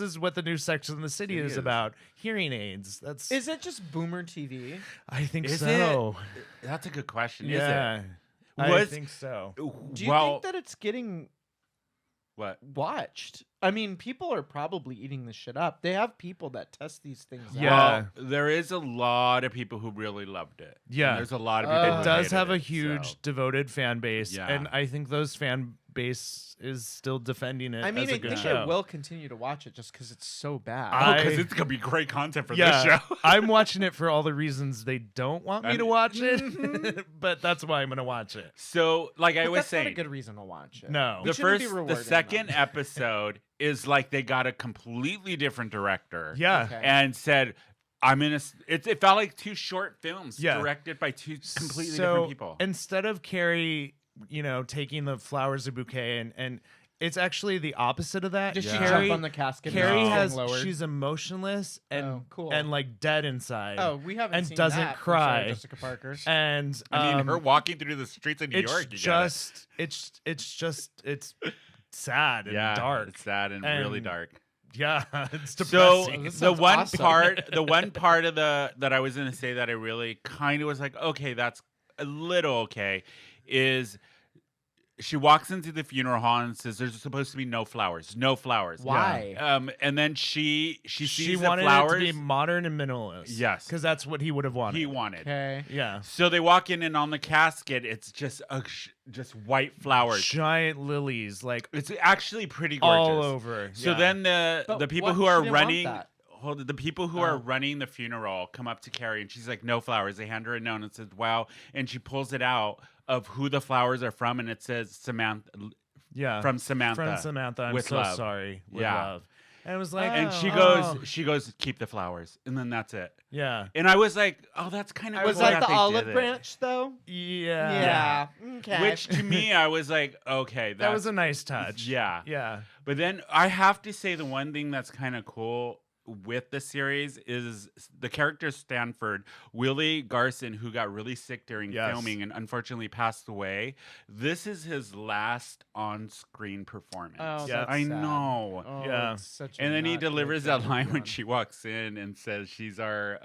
Speaker 2: is what the new Sex in the City is about. Hearing aids. That's.
Speaker 3: Is it just Boomer TV?
Speaker 2: I think
Speaker 1: Is
Speaker 2: so.
Speaker 1: That's a good question.
Speaker 2: Yeah.
Speaker 1: Is it?
Speaker 2: I think so.
Speaker 3: Do you think that it's getting
Speaker 1: What?
Speaker 3: watched? I mean, people are probably eating this shit up. They have people that test these things
Speaker 2: Yeah.
Speaker 3: out.
Speaker 1: Well, there is a lot of people who really loved it.
Speaker 2: Yeah.
Speaker 1: And there's a lot of people who
Speaker 2: It does
Speaker 1: hated
Speaker 2: have a
Speaker 1: it,
Speaker 2: huge
Speaker 1: so.
Speaker 2: devoted fan base,
Speaker 1: Yeah.
Speaker 2: and I think those fan base is still defending it.
Speaker 3: I mean,
Speaker 2: as a
Speaker 3: I
Speaker 2: good
Speaker 3: think
Speaker 2: show.
Speaker 3: I will continue to watch it just because it's so bad.
Speaker 1: Because it's going to be great content for this
Speaker 2: Yeah,
Speaker 1: show.
Speaker 2: I'm watching it for all the reasons they don't want me to watch it,
Speaker 3: Mm-hmm.
Speaker 2: but that's why I'm going to watch it.
Speaker 1: So, like I
Speaker 3: But
Speaker 1: was
Speaker 3: that's not a
Speaker 1: saying,
Speaker 3: good reason to watch it.
Speaker 2: No.
Speaker 3: We
Speaker 1: the
Speaker 3: shouldn't be
Speaker 1: first, the
Speaker 3: rewarding
Speaker 1: second
Speaker 3: them.
Speaker 1: episode is like they got a completely different director.
Speaker 2: Yeah.
Speaker 3: Okay.
Speaker 1: And said, I'm in a. It felt like 2 short films
Speaker 2: Yeah.
Speaker 1: directed by 2 completely
Speaker 2: So
Speaker 1: different people.
Speaker 2: instead of Carrie, taking the flowers of bouquet, and it's actually the opposite of that.
Speaker 3: Does she
Speaker 2: Carrie,
Speaker 3: jump on the casket?
Speaker 2: Carrie
Speaker 3: and
Speaker 2: has
Speaker 3: lowered?
Speaker 2: she's emotionless and
Speaker 3: Oh, cool.
Speaker 2: and like dead inside.
Speaker 3: Oh, we haven't
Speaker 2: and
Speaker 3: seen
Speaker 2: doesn't
Speaker 3: that from
Speaker 2: cry.
Speaker 3: Sarah Jessica Parker.
Speaker 2: And
Speaker 1: I mean, her walking through the streets of New
Speaker 2: it's
Speaker 1: York. You get it.
Speaker 2: just it's sad and dark.
Speaker 1: It's sad and really dark.
Speaker 2: Yeah, it's
Speaker 1: So
Speaker 2: depressing.
Speaker 3: this
Speaker 1: the
Speaker 3: sounds
Speaker 1: one
Speaker 3: awesome.
Speaker 1: part of that I was gonna say that I really kind of was like, okay, that's a little okay, is she walks into the funeral hall and says there's supposed to be no flowers.
Speaker 3: Why?
Speaker 1: And then she sees
Speaker 2: she
Speaker 1: the
Speaker 2: wanted
Speaker 1: flowers.
Speaker 2: it to be modern and minimalist.
Speaker 1: Yes.
Speaker 2: because that's what he would have wanted.
Speaker 1: he wanted.
Speaker 3: Okay.
Speaker 2: Yeah,
Speaker 1: So they walk in, and on the casket, it's just just white flowers.
Speaker 2: giant lilies like
Speaker 1: It's actually pretty gorgeous.
Speaker 2: all over.
Speaker 1: So
Speaker 2: Yeah.
Speaker 1: then
Speaker 3: But
Speaker 1: the people
Speaker 3: what?
Speaker 1: who
Speaker 3: She
Speaker 1: are
Speaker 3: didn't want
Speaker 1: running
Speaker 3: that.
Speaker 1: the people who are running the funeral come up to Carrie, and she's like, no flowers. They hand her a note and says, wow. And she pulls it out of who the flowers are from, and it says Samantha.
Speaker 2: Yeah,
Speaker 1: From Samantha.
Speaker 2: From Samantha, I'm
Speaker 1: with
Speaker 2: so
Speaker 1: love.
Speaker 2: sorry. With
Speaker 1: Yeah.
Speaker 2: love. And it was like,
Speaker 1: And
Speaker 2: oh.
Speaker 1: she goes, keep the flowers, and then that's it.
Speaker 2: Yeah,
Speaker 1: And I was like, oh, that's kind of
Speaker 3: Was
Speaker 1: cool
Speaker 3: that the
Speaker 1: they
Speaker 3: olive
Speaker 1: did it.
Speaker 3: branch though?
Speaker 2: yeah,
Speaker 3: Yeah. Okay.
Speaker 1: Which to me, I was like, okay,
Speaker 2: That was a nice touch.
Speaker 1: yeah.
Speaker 2: yeah.
Speaker 1: But then I have to say the one thing that's kind of cool with the series is the character Stanford, Willie Garson, who got really sick during
Speaker 2: Yes.
Speaker 1: filming and unfortunately passed away. This is his last on-screen performance.
Speaker 3: Oh,
Speaker 2: Yeah.
Speaker 3: that's
Speaker 1: I
Speaker 3: sad.
Speaker 1: know.
Speaker 3: Oh,
Speaker 2: Yeah.
Speaker 3: it's such a
Speaker 1: And then he
Speaker 3: not good
Speaker 1: delivers
Speaker 3: thing
Speaker 1: that
Speaker 3: to
Speaker 1: line
Speaker 3: be
Speaker 1: when
Speaker 3: on.
Speaker 1: she walks in and says she's our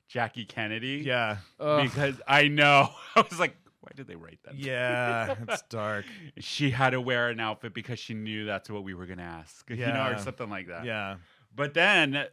Speaker 1: Jackie Kennedy.
Speaker 2: Yeah.
Speaker 3: Ugh.
Speaker 1: Because I know. I was like, why did they write that?
Speaker 2: Yeah, it's dark.
Speaker 1: She had to wear an outfit because she knew that's what we were going to ask. You know, or
Speaker 2: Yeah.
Speaker 1: something like that.
Speaker 2: Yeah.
Speaker 1: But then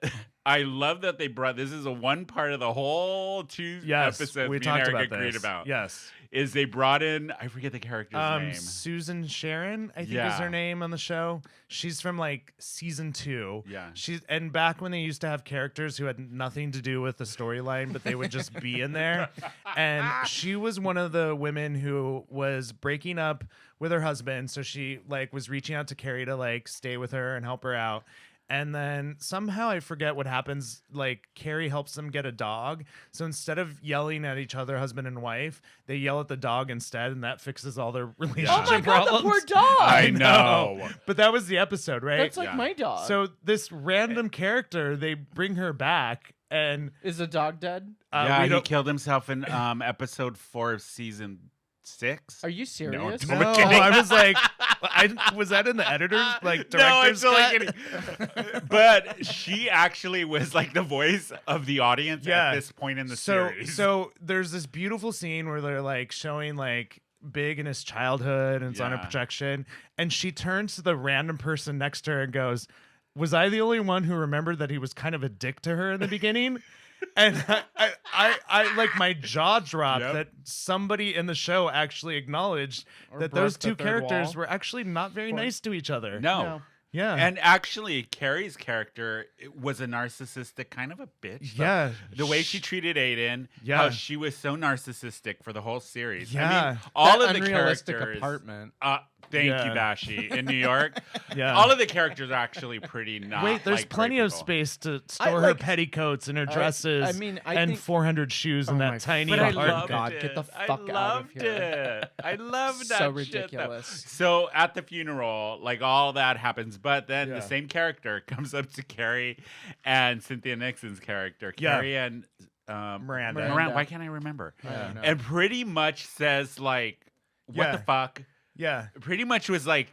Speaker 1: I love that they brought this is a one part of the whole 2
Speaker 2: Yes,
Speaker 1: episodes
Speaker 2: we
Speaker 1: me
Speaker 2: talked
Speaker 1: and Eric
Speaker 2: about
Speaker 1: agreed
Speaker 2: this.
Speaker 1: about.
Speaker 2: Yes.
Speaker 1: Is they brought in I forget the character's name.
Speaker 2: Susan Sharon, I think is
Speaker 1: Yeah.
Speaker 2: her name on the show. She's from like season 2.
Speaker 1: Yeah.
Speaker 2: She's and back when they used to have characters who had nothing to do with the storyline, but they would just be in there. And she was one of the women who was breaking up with her husband, so she like was reaching out to Carrie to like stay with her and help her out. And then somehow I forget what happens. Like Carrie helps them get a dog. So instead of yelling at each other, husband and wife, they yell at the dog instead, and that fixes all their relationship
Speaker 3: Oh my God,
Speaker 2: problems.
Speaker 3: the poor dog.
Speaker 1: I know.
Speaker 2: But that was the episode, right?
Speaker 3: That's like my dog.
Speaker 2: So this random character, they bring her back, and
Speaker 3: is the dog dead?
Speaker 1: He killed himself in episode 4 of season 6.
Speaker 3: Are you serious?
Speaker 2: No, I was like, was that in the editor's director's cut?
Speaker 1: But she actually was like the voice of the audience at this point in the series.
Speaker 2: So there's this beautiful scene where they're like showing like Big in his childhood and it's on a projection, and she turns to the random person next to her and goes, "Was I the only one who remembered that he was kind of a dick to her in the beginning?" And I like my jaw dropped that somebody in the show actually acknowledged that those two characters were actually not very nice to each other.
Speaker 1: No.
Speaker 2: Yeah.
Speaker 1: And actually, Carrie's character was a narcissistic kind of a bitch.
Speaker 2: Yeah.
Speaker 1: The way she treated Aiden, how she was so narcissistic for the whole series.
Speaker 2: Yeah.
Speaker 1: I mean, all
Speaker 3: That
Speaker 1: of the
Speaker 3: unrealistic
Speaker 1: characters.
Speaker 3: apartment.
Speaker 1: Thank you, Bashi. In New York.
Speaker 2: Yeah.
Speaker 1: All of the characters are actually pretty not.
Speaker 2: Wait, there's
Speaker 1: like,
Speaker 2: plenty
Speaker 1: great
Speaker 2: of
Speaker 1: people.
Speaker 2: space to store her petticoats and her dresses
Speaker 3: I mean, I
Speaker 2: and
Speaker 3: think-
Speaker 2: 400 shoes in that tiny
Speaker 1: But I
Speaker 2: apartment.
Speaker 1: loved
Speaker 3: God,
Speaker 1: it.
Speaker 3: get the
Speaker 1: I
Speaker 3: fuck out of
Speaker 1: loved
Speaker 3: here.
Speaker 1: it. I loved that
Speaker 3: So
Speaker 1: shit, though.
Speaker 3: ridiculous.
Speaker 1: So at the funeral, like all that happens, but then the same character comes up to Carrie and Cynthia Nixon's character, Carrie and
Speaker 2: Miranda.
Speaker 1: Why can't I remember?
Speaker 3: I don't know.
Speaker 1: And pretty much says like, "What the fuck?"
Speaker 2: Yeah.
Speaker 1: Pretty much was like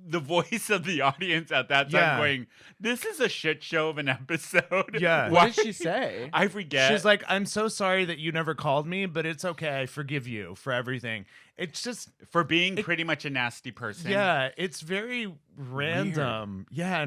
Speaker 1: the voice of the audience at that time going, "This is a shit show of an episode."
Speaker 2: Yeah.
Speaker 3: What did she say?
Speaker 1: I forget.
Speaker 2: She's like, "I'm so sorry that you never called me, but it's okay. I forgive you for everything." It's just
Speaker 1: for being pretty much a nasty person.
Speaker 2: Yeah, it's very random. Yeah,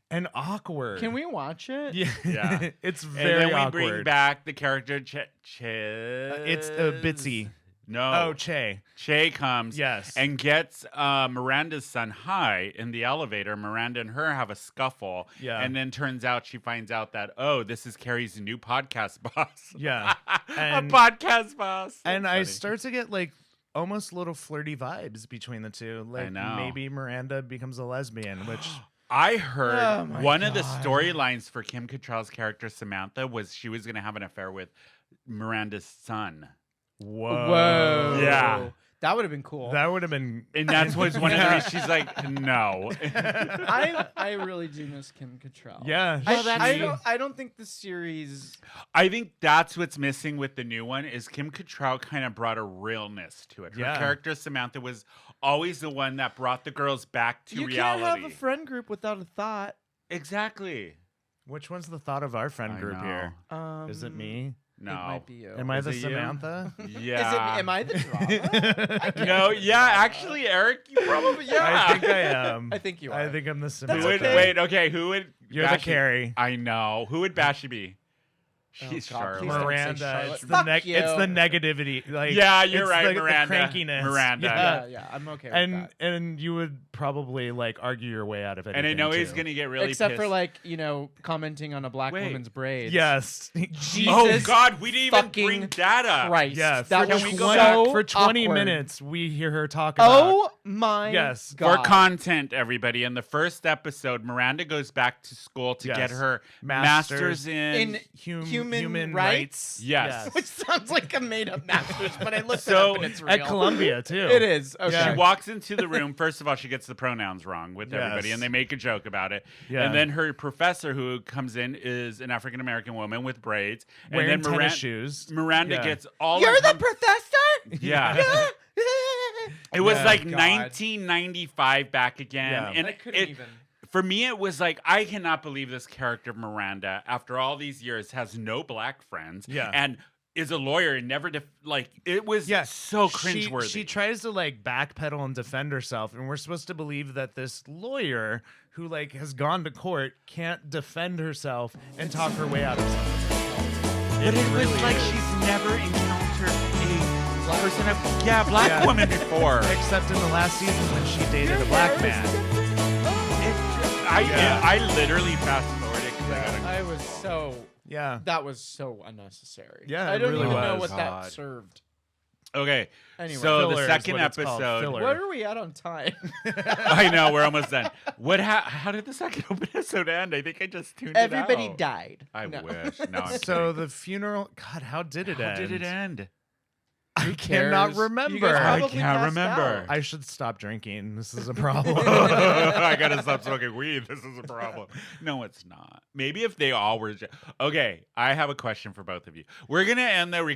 Speaker 2: and awkward.
Speaker 3: Can we watch it?
Speaker 2: Yeah. It's very
Speaker 1: and then we
Speaker 2: awkward.
Speaker 1: bring back the character
Speaker 2: It's Bitsy.
Speaker 1: No.
Speaker 2: Oh, Che.
Speaker 1: Che comes
Speaker 2: Yes.
Speaker 1: and gets Miranda's son high in the elevator. Miranda and her have a scuffle.
Speaker 2: Yeah.
Speaker 1: And then turns out she finds out that, oh, this is Carrie's new podcast boss.
Speaker 2: Yeah.
Speaker 1: A podcast boss. So
Speaker 2: And I
Speaker 1: funny.
Speaker 2: start to get like almost little flirty vibes between the two. Like
Speaker 1: know.
Speaker 2: maybe Miranda becomes a lesbian, which
Speaker 1: I heard
Speaker 3: Oh my
Speaker 1: one of the
Speaker 3: God.
Speaker 1: storylines for Kim Cattrall's character Samantha was she was going to have an affair with Miranda's son.
Speaker 3: Whoa.
Speaker 1: Yeah.
Speaker 3: That would have been cool.
Speaker 2: that would have been
Speaker 1: And that's was one of the reasons she's like, no.
Speaker 3: I really do miss Kim Cattrall.
Speaker 2: Yeah.
Speaker 3: I don't think the series.
Speaker 1: I think that's what's missing with the new one is Kim Cattrall kind of brought a realness to it. Her
Speaker 2: Yeah.
Speaker 1: character Samantha was always the one that brought the girls back to
Speaker 3: You
Speaker 1: reality.
Speaker 3: can't have a friend group without a thought.
Speaker 1: Exactly.
Speaker 2: Which one's the thought of our friend
Speaker 1: I
Speaker 2: group
Speaker 1: know.
Speaker 2: here? Is it me?
Speaker 1: No.
Speaker 3: It might be you.
Speaker 2: Am I
Speaker 1: Is
Speaker 2: the
Speaker 1: it you?
Speaker 2: Samantha?
Speaker 1: Yeah.
Speaker 3: Am I the drama?
Speaker 1: No, yeah, actually, Eric, you probably, yeah.
Speaker 2: I think I am.
Speaker 3: I think you are.
Speaker 2: I think I'm the
Speaker 1: Who
Speaker 2: Samantha.
Speaker 1: would, wait, okay, who would
Speaker 2: You're the
Speaker 1: Bashi-
Speaker 2: Carrie.
Speaker 1: I know. Who would Bashi be? She's
Speaker 3: God,
Speaker 1: Charlotte.
Speaker 3: please don't say
Speaker 2: Miranda.
Speaker 3: Charlotte.
Speaker 2: It's
Speaker 3: Fuck
Speaker 2: the
Speaker 3: you.
Speaker 2: it's the negativity. Like
Speaker 1: Yeah, you're
Speaker 2: it's
Speaker 1: right,
Speaker 2: the
Speaker 1: Miranda.
Speaker 2: crankiness.
Speaker 1: Miranda.
Speaker 3: Yeah, I'm okay with
Speaker 2: And
Speaker 3: that.
Speaker 2: and you would probably like argue your way out of it.
Speaker 1: And I know he's gonna get really
Speaker 3: Except
Speaker 1: pissed.
Speaker 3: for like, commenting on a black
Speaker 1: Wait.
Speaker 3: woman's braids.
Speaker 2: Yes.
Speaker 1: Oh
Speaker 3: Jesus
Speaker 1: God, we didn't even
Speaker 3: fucking
Speaker 1: bring data.
Speaker 3: Christ.
Speaker 2: Yeah.
Speaker 3: That
Speaker 2: for
Speaker 3: was
Speaker 2: 20
Speaker 3: so
Speaker 2: for 20
Speaker 3: awkward.
Speaker 2: minutes we hear her talk about.
Speaker 3: Oh my
Speaker 2: Yes.
Speaker 3: God.
Speaker 1: For content, everybody, in the first episode, Miranda goes back to school to
Speaker 2: Yes.
Speaker 1: get her
Speaker 2: Masters
Speaker 1: master's in
Speaker 3: Human rights?
Speaker 1: Yes.
Speaker 3: Which sounds like a made-up master's, but I looked
Speaker 1: So,
Speaker 3: it up and it's real.
Speaker 2: At Columbia too.
Speaker 3: It is. Okay.
Speaker 2: Yeah.
Speaker 1: She walks into the room. First of all, she gets the pronouns wrong with everybody,
Speaker 2: Yes.
Speaker 1: and they make a joke about it.
Speaker 2: Yeah.
Speaker 1: And then her professor, who comes in, is an African American woman with braids.
Speaker 2: Wearing
Speaker 1: and then
Speaker 2: tennis shoes.
Speaker 1: Miranda
Speaker 2: Yeah.
Speaker 1: gets all.
Speaker 3: You're
Speaker 1: of
Speaker 3: the
Speaker 1: them-
Speaker 3: professor?
Speaker 1: Yeah. It was
Speaker 2: Yeah.
Speaker 1: like
Speaker 3: God.
Speaker 1: 1995 back again,
Speaker 2: Yeah.
Speaker 1: and
Speaker 3: I couldn't
Speaker 1: it,
Speaker 3: even.
Speaker 1: for me, it was like I cannot believe this character Miranda, after all these years, has no black friends.
Speaker 2: Yeah.
Speaker 1: And is a lawyer and never it was so cringeworthy.
Speaker 2: She tries to like backpedal and defend herself, and we're supposed to believe that this lawyer who like has gone to court can't defend herself and talk her way out of something.
Speaker 1: But it was
Speaker 2: really
Speaker 1: like
Speaker 2: is.
Speaker 1: she's never encountered a person of black woman before.
Speaker 2: Except in the last season when she dated a black man.
Speaker 1: I literally fast forwarded because I gotta.
Speaker 3: I was so.
Speaker 2: Yeah.
Speaker 3: That was so unnecessary.
Speaker 2: Yeah,
Speaker 3: I
Speaker 2: it
Speaker 3: don't
Speaker 2: really
Speaker 3: even know
Speaker 2: was.
Speaker 3: what that served.
Speaker 1: Okay.
Speaker 3: Anyway.
Speaker 1: So
Speaker 2: Filler
Speaker 1: the
Speaker 2: is
Speaker 1: second
Speaker 2: what it's called,
Speaker 1: episode.
Speaker 2: filler.
Speaker 3: What are we at on time?
Speaker 1: I know we're almost done. How did the second episode end? I think I just tuned
Speaker 3: Everybody
Speaker 1: it out.
Speaker 3: died.
Speaker 1: I
Speaker 3: No.
Speaker 1: wish. No, I'm
Speaker 2: So
Speaker 1: kidding.
Speaker 2: the funeral. God, how did it
Speaker 1: How
Speaker 2: end?
Speaker 1: did it end?
Speaker 2: I cannot
Speaker 3: cares?
Speaker 2: remember.
Speaker 3: You guys
Speaker 1: I
Speaker 3: probably
Speaker 1: can't
Speaker 3: passed
Speaker 1: remember.
Speaker 3: out.
Speaker 2: I should stop drinking. This is a problem.
Speaker 1: I gotta stop smoking weed. This is a problem. No, it's not. Maybe if they all were. Okay, I have a question for both of you. We're gonna end the
Speaker 3: Are we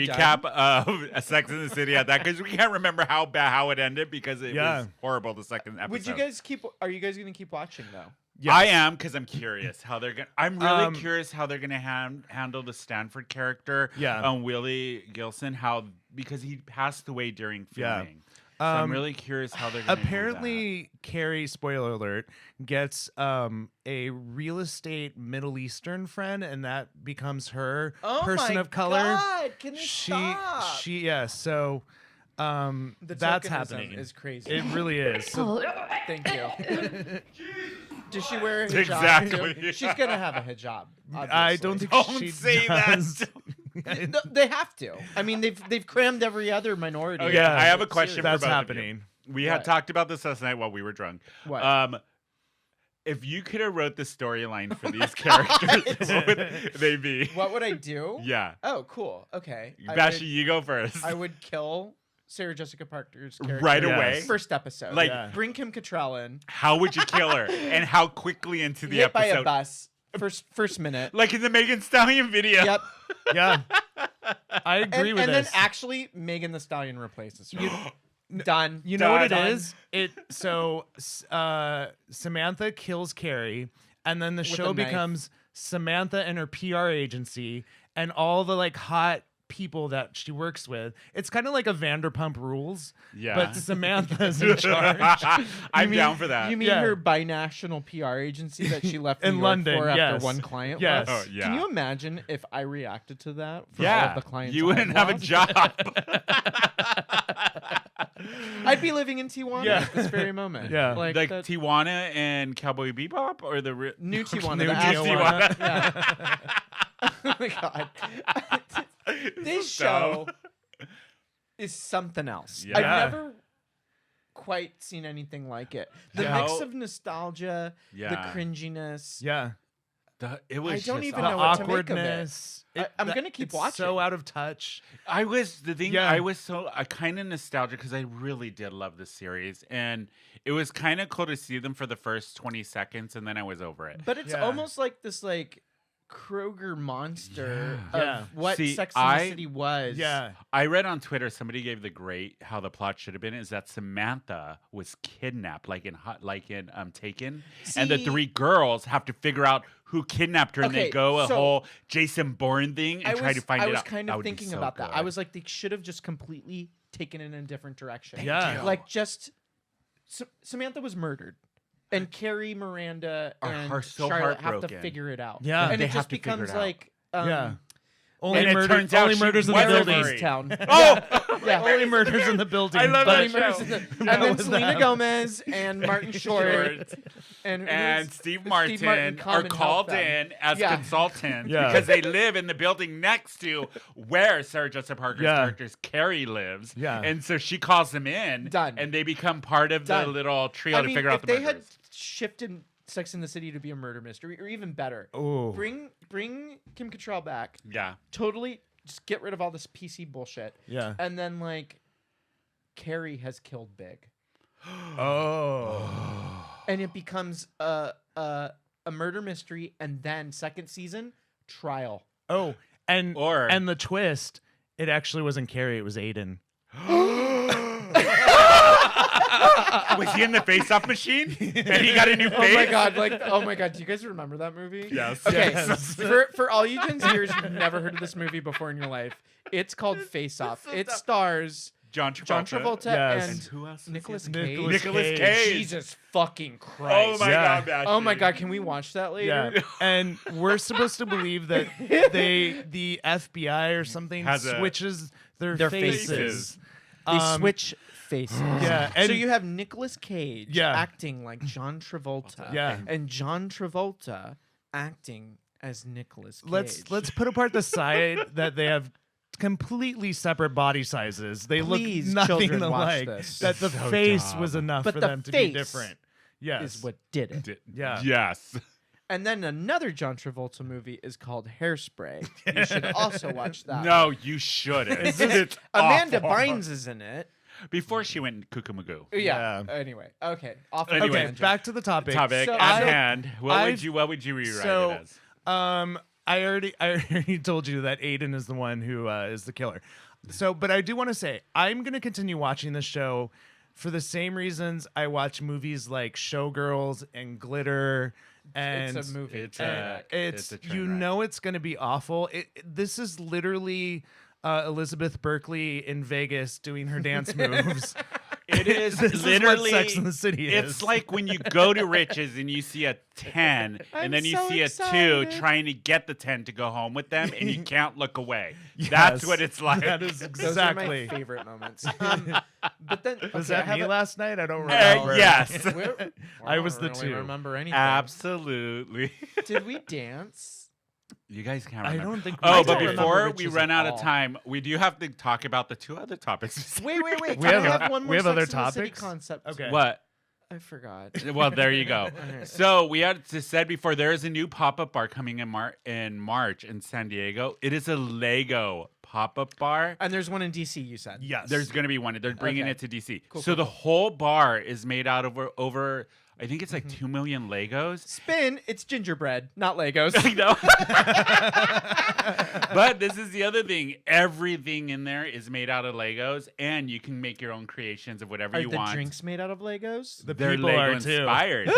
Speaker 1: recap of Sex in the City at that because we can't remember how it ended because it was horrible. The second episode.
Speaker 3: Would you guys keep? Are you guys gonna keep watching though?
Speaker 2: Yes.
Speaker 1: I am because I'm curious how they're gonna. I'm really curious how they're gonna handle the Stanford character.
Speaker 2: Yeah.
Speaker 1: Willie Gilson. Because he passed away during
Speaker 2: Yeah.
Speaker 1: filming. So I'm really curious how they're gonna do
Speaker 2: Apparently, Carrie, spoiler alert, gets a real estate Middle Eastern friend, and that becomes her person of color.
Speaker 3: God, can this stop?
Speaker 2: So
Speaker 3: The
Speaker 2: that's
Speaker 3: tokenism
Speaker 2: happening.
Speaker 3: is crazy.
Speaker 2: It really is. So,
Speaker 3: Thank you. Does she wear a hijab?
Speaker 1: Exactly.
Speaker 3: Too? She's gonna have a hijab.
Speaker 2: I don't think
Speaker 1: Don't
Speaker 2: she
Speaker 1: say
Speaker 2: does.
Speaker 1: that.
Speaker 3: No, they have to. I mean, they've crammed every other minority.
Speaker 1: Okay,
Speaker 2: Yeah,
Speaker 1: I have a question for
Speaker 2: that's
Speaker 1: both
Speaker 2: happening.
Speaker 1: of you. We had talked about this last night while we were drunk.
Speaker 3: What?
Speaker 1: If you could have wrote the storyline for these characters, what would they be?
Speaker 3: What would I do?
Speaker 1: Yeah.
Speaker 3: Oh, cool. Okay.
Speaker 1: Bashi, you go first.
Speaker 3: I would kill Sarah Jessica Parker's character
Speaker 1: Right
Speaker 2: Yes.
Speaker 1: away.
Speaker 3: First episode.
Speaker 1: Like-
Speaker 2: Yeah.
Speaker 3: bring Kim Cattrall in.
Speaker 1: How would you kill her? And how quickly into the
Speaker 3: Hit by
Speaker 1: episode?
Speaker 3: a bus. First minute.
Speaker 1: Like in the Megan Stallion video.
Speaker 3: Yep.
Speaker 2: Yeah, I agree with
Speaker 3: and
Speaker 2: this.
Speaker 3: then actually Megan Thee Stallion replaces her. Done.
Speaker 2: You know what it
Speaker 1: Done.
Speaker 2: is? Samantha kills Carrie, and then the show
Speaker 3: a knife.
Speaker 2: becomes Samantha and her PR agency and all the like hot people that she works with. It's kind of like a Vanderpump Rules,
Speaker 1: Yeah.
Speaker 2: but Samantha's in charge.
Speaker 1: I'm down for that.
Speaker 3: You mean
Speaker 2: Yeah.
Speaker 3: her binational PR agency that she left
Speaker 2: In
Speaker 3: New York
Speaker 2: London,
Speaker 3: for after
Speaker 2: yes.
Speaker 3: one client?
Speaker 2: Yes.
Speaker 3: lost?
Speaker 1: Oh, yeah.
Speaker 3: Can you imagine if I reacted to that for all
Speaker 1: Yeah.
Speaker 3: of the clients?
Speaker 1: You
Speaker 3: I've
Speaker 1: wouldn't have a
Speaker 3: lost?
Speaker 1: job.
Speaker 3: I'd be living in Tijuana
Speaker 2: Yeah.
Speaker 3: at this very moment.
Speaker 2: Yeah.
Speaker 1: Like
Speaker 3: that-
Speaker 1: Tijuana and Cowboy Bebop or the
Speaker 3: New Tijuana.
Speaker 2: New
Speaker 3: the
Speaker 2: Tijuana.
Speaker 3: Tijuana. Yeah. Oh my god. This
Speaker 1: so
Speaker 3: show is something else.
Speaker 1: Yeah.
Speaker 3: I've never quite seen anything like it. The
Speaker 1: Yeah.
Speaker 3: mix of nostalgia, the
Speaker 1: Yeah.
Speaker 3: cringiness.
Speaker 2: Yeah,
Speaker 1: It was
Speaker 3: I don't
Speaker 1: just
Speaker 3: even
Speaker 2: the
Speaker 3: know what to make of it.
Speaker 2: awkwardness.
Speaker 3: I'm gonna keep
Speaker 2: it's
Speaker 3: watching.
Speaker 2: So out of touch.
Speaker 1: I was
Speaker 2: Yeah.
Speaker 1: kind of nostalgic because I really did love the series, and it was kind of cool to see them for the first 20 seconds, and then I was over it.
Speaker 3: But it's
Speaker 2: Yeah.
Speaker 3: almost like this Kroger monster of
Speaker 2: Yeah.
Speaker 3: what
Speaker 1: See,
Speaker 3: Sex and the City was.
Speaker 2: Yeah,
Speaker 1: I read on Twitter somebody gave how the plot should have been is that Samantha was kidnapped, like in Taken, and the
Speaker 3: See-
Speaker 1: three girls have to figure out who kidnapped her, and they
Speaker 3: Okay,
Speaker 1: go a
Speaker 3: so-
Speaker 1: whole Jason Bourne thing and try to find it out.
Speaker 3: I was kind
Speaker 1: That
Speaker 3: of
Speaker 1: would be
Speaker 3: thinking
Speaker 1: so
Speaker 3: about that. I
Speaker 1: good.
Speaker 3: was like, they should have just completely taken it in a different direction.
Speaker 2: Yeah.
Speaker 3: Like just Samantha was murdered. And Carrie, Miranda, and
Speaker 1: Are so
Speaker 3: Charlotte have to
Speaker 1: heartbroken.
Speaker 3: figure it out.
Speaker 2: Yeah.
Speaker 3: And
Speaker 1: They
Speaker 3: it
Speaker 1: have
Speaker 3: just
Speaker 1: to figure
Speaker 3: becomes
Speaker 1: it out.
Speaker 3: like
Speaker 2: yeah.
Speaker 1: And it turns out
Speaker 2: only
Speaker 1: she
Speaker 2: murders in the
Speaker 1: wasn't
Speaker 2: building.
Speaker 1: married.
Speaker 3: Town.
Speaker 1: Oh,
Speaker 3: Yeah.
Speaker 2: Only murders in the building.
Speaker 1: I love
Speaker 2: but-
Speaker 1: that show.
Speaker 3: And
Speaker 2: That
Speaker 3: then
Speaker 2: was
Speaker 3: Selena
Speaker 2: them.
Speaker 3: Gomez and Martin Short and
Speaker 1: Steve Martin
Speaker 3: come
Speaker 1: are
Speaker 3: and help
Speaker 1: called
Speaker 3: them.
Speaker 1: in as
Speaker 3: Yeah.
Speaker 1: consultants
Speaker 2: Yeah.
Speaker 1: because they live in the building next to where Sarah Jessica Parker's
Speaker 2: Yeah.
Speaker 1: character's Carrie lives.
Speaker 2: Yeah.
Speaker 1: And so she calls them in.
Speaker 3: Done.
Speaker 1: And they become part of the
Speaker 3: Done.
Speaker 1: little trio
Speaker 3: I
Speaker 1: to
Speaker 3: mean,
Speaker 1: figure out
Speaker 3: if
Speaker 1: the
Speaker 3: they
Speaker 1: murders.
Speaker 3: had shifted Sex in the City to be a murder mystery, or even better,
Speaker 2: Ooh.
Speaker 3: bring Kim Cattrall back.
Speaker 1: Yeah.
Speaker 3: Totally, just get rid of all this PC bullshit.
Speaker 2: Yeah.
Speaker 3: And then Carrie has killed Big,
Speaker 2: Oh.
Speaker 3: and it becomes a murder mystery, and then second season trial.
Speaker 2: Oh. And
Speaker 1: Or-
Speaker 2: and the twist, it actually wasn't Carrie, it was Aiden.
Speaker 1: Was he in the face-off machine? And he got a new face?
Speaker 3: Oh my god, do you guys remember that movie?
Speaker 1: Yes.
Speaker 3: Okay,
Speaker 2: Yes.
Speaker 3: for all you Gen Zers who've never heard of this movie before in your life, it's called Face Off. It stars
Speaker 1: John Travolta.
Speaker 3: John Travolta
Speaker 2: Yes.
Speaker 3: and
Speaker 1: And who else?
Speaker 3: Nicolas
Speaker 1: was
Speaker 3: Cage.
Speaker 1: Nicolas Cage.
Speaker 3: Jesus fucking
Speaker 1: Oh
Speaker 3: Christ.
Speaker 1: my
Speaker 2: Yeah.
Speaker 1: god, Bashi.
Speaker 3: Oh my god, can we watch that later?
Speaker 2: Yeah. And we're supposed to believe that the FBI or something
Speaker 1: Has a-
Speaker 2: switches their
Speaker 3: faces.
Speaker 2: faces.
Speaker 3: They switch faces.
Speaker 2: Yeah,
Speaker 3: so
Speaker 2: and-
Speaker 3: you have Nicolas Cage
Speaker 2: Yeah.
Speaker 3: acting like John Travolta.
Speaker 2: Yeah.
Speaker 3: And John Travolta acting as Nicolas Cage.
Speaker 2: Let's put apart the side that they have completely separate body sizes. They
Speaker 3: Please,
Speaker 2: look nothing
Speaker 3: children, watch
Speaker 2: alike.
Speaker 3: this.
Speaker 2: That the
Speaker 1: So
Speaker 2: face
Speaker 1: dumb.
Speaker 2: was enough
Speaker 3: But
Speaker 2: for
Speaker 3: the
Speaker 2: them to be
Speaker 3: face
Speaker 2: different. Yes.
Speaker 3: is what did it.
Speaker 2: Yeah.
Speaker 1: Yes.
Speaker 3: And then another John Travolta movie is called Hairspray. You should also watch that.
Speaker 1: No, you shouldn't. It's
Speaker 3: Amanda
Speaker 1: awful.
Speaker 3: Bynes is in it.
Speaker 1: Before she went cuckoo magoo.
Speaker 3: Yeah. Anyway, okay. Off
Speaker 1: Anyway,
Speaker 3: the
Speaker 2: Okay,
Speaker 3: tangent.
Speaker 2: back to the topic.
Speaker 1: Topic
Speaker 3: So-
Speaker 1: at
Speaker 3: so
Speaker 1: hand. What
Speaker 2: I've-
Speaker 1: would you rewrite
Speaker 2: So,
Speaker 1: it as?
Speaker 2: I already told you that Aiden is the one who is the killer. So, but I do want to say I'm going to continue watching this show for the same reasons I watch movies like Showgirls and Glitter. And
Speaker 3: It's a movie.
Speaker 1: It's
Speaker 3: train
Speaker 1: a-
Speaker 3: wreck.
Speaker 2: it's
Speaker 1: a train
Speaker 2: you
Speaker 1: wreck.
Speaker 2: know it's going to be awful. This is literally Elizabeth Berkley in Vegas doing her dance moves.
Speaker 1: It is
Speaker 2: This is what
Speaker 1: literally
Speaker 2: Sex and the City is.
Speaker 1: It's like when you go to Riches and you see a 10
Speaker 3: I'm
Speaker 1: and then you
Speaker 3: so
Speaker 1: see a 2
Speaker 3: excited.
Speaker 1: trying to get the 10 to go home with them and you can't look away.
Speaker 2: Yes,
Speaker 1: That's what it's like.
Speaker 2: That is
Speaker 3: Those
Speaker 2: exactly.
Speaker 3: are my favorite moments. But then
Speaker 2: Was
Speaker 3: okay, I
Speaker 2: that
Speaker 3: have
Speaker 2: me
Speaker 3: a-
Speaker 2: last night? I don't remember.
Speaker 1: Yes.
Speaker 2: I was the
Speaker 3: don't really
Speaker 2: two.
Speaker 3: remember anything.
Speaker 1: Absolutely.
Speaker 3: Did we dance?
Speaker 1: You guys can't
Speaker 2: I
Speaker 1: remember.
Speaker 2: don't think.
Speaker 1: Oh,
Speaker 3: I
Speaker 1: but
Speaker 3: don't remember
Speaker 1: before we
Speaker 3: Riches
Speaker 1: run
Speaker 3: at
Speaker 1: out of
Speaker 3: all.
Speaker 1: time, we do have to talk about the 2 other topics.
Speaker 3: Wait.
Speaker 2: We
Speaker 3: Can
Speaker 2: have-
Speaker 3: I have one more
Speaker 2: we have other
Speaker 3: Sex and the City
Speaker 2: topics?
Speaker 3: concept.
Speaker 2: Okay.
Speaker 1: What?
Speaker 3: I forgot.
Speaker 1: Well, there you go.
Speaker 3: Okay.
Speaker 1: So we had said before there is a new pop-up bar coming in March in San Diego. It is a Lego pop-up bar.
Speaker 3: And there's one in DC. You said.
Speaker 2: Yes.
Speaker 1: There's going to be one. They're bringing
Speaker 3: Okay.
Speaker 1: it to DC.
Speaker 3: Cool,
Speaker 1: so
Speaker 3: cool,
Speaker 1: the
Speaker 3: cool.
Speaker 1: whole bar is made out of over I think it's like
Speaker 3: Mm-hmm.
Speaker 1: 2 million Legos.
Speaker 3: Spin. It's gingerbread, not Legos.
Speaker 1: I know. But this is the other thing. Everything in there is made out of Legos, and you can make your own creations of whatever
Speaker 3: Are
Speaker 1: you
Speaker 3: the
Speaker 1: want.
Speaker 3: drinks made out of Legos?
Speaker 2: The
Speaker 1: They're
Speaker 2: people
Speaker 1: Lego
Speaker 2: are too.
Speaker 1: inspired.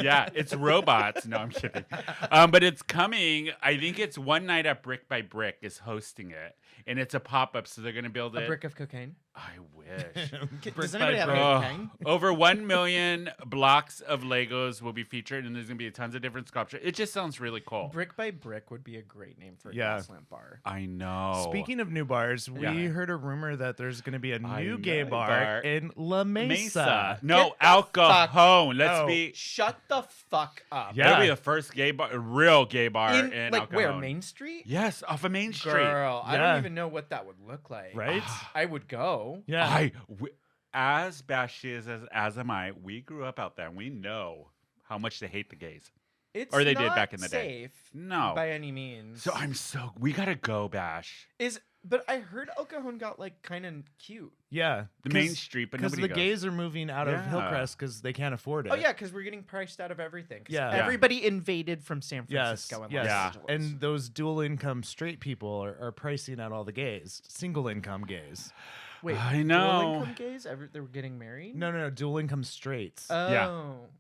Speaker 1: Yeah, it's robots. No, I'm kidding. But it's coming. I think it's One Night at Brick by Brick is hosting it, and it's a pop-up. So they're going to build
Speaker 3: A
Speaker 1: it.
Speaker 3: brick of cocaine.
Speaker 1: I wish.
Speaker 3: Does anybody have
Speaker 1: Oh,
Speaker 3: cocaine?
Speaker 1: over 1 million blocks of Legos will be featured, and there's going to be tons of different sculpture. It just sounds really cool.
Speaker 3: Brick by Brick would be a great name for a
Speaker 2: Yeah.
Speaker 3: gas lamp bar.
Speaker 1: I know.
Speaker 2: Speaking of new bars, we
Speaker 1: Yeah.
Speaker 2: heard a rumor that there's going to be a
Speaker 1: I
Speaker 2: new
Speaker 1: know.
Speaker 2: gay bar
Speaker 1: Bar.
Speaker 2: in La Mesa.
Speaker 1: No,
Speaker 3: Get the
Speaker 1: Al
Speaker 3: fuck-
Speaker 1: Cajon. Let's
Speaker 2: Oh.
Speaker 1: be.
Speaker 3: Shut the fuck up.
Speaker 2: Yeah.
Speaker 1: That'll be the first gay bar, real gay bar in,
Speaker 3: In,
Speaker 1: Al
Speaker 3: like where?
Speaker 1: Cajon.
Speaker 3: Main Street?
Speaker 1: Yes, off of Main Street.
Speaker 3: Girl, I
Speaker 2: Yeah.
Speaker 3: don't even know what that would look like.
Speaker 2: Right?
Speaker 3: I would go.
Speaker 2: Yeah.
Speaker 1: As bashy as am I, we grew up out there and we know how much they hate the gays.
Speaker 3: It's
Speaker 1: Or they did
Speaker 3: not
Speaker 1: back in the day.
Speaker 3: safe
Speaker 1: No.
Speaker 3: by any means.
Speaker 1: So we gotta go, Bash.
Speaker 3: But I heard El Cajon got like kind of cute.
Speaker 2: Yeah.
Speaker 1: The Main Street, but
Speaker 2: because
Speaker 1: nobody
Speaker 2: the
Speaker 1: goes.
Speaker 2: gays are moving out of
Speaker 1: Yeah.
Speaker 2: Hillcrest because they can't afford it.
Speaker 3: Oh yeah, because we're getting priced out of everything. 'Cause
Speaker 2: Yeah.
Speaker 3: everybody invaded from San
Speaker 2: Yes.
Speaker 3: Francisco and
Speaker 2: Yes.
Speaker 3: Los
Speaker 1: Yeah.
Speaker 3: Angeles.
Speaker 2: And those dual income straight people are pricing out all the gays, single income gays.
Speaker 3: wait,
Speaker 1: I know.
Speaker 3: dual income gays? They were getting married?
Speaker 2: No, dual income straights.
Speaker 3: Oh,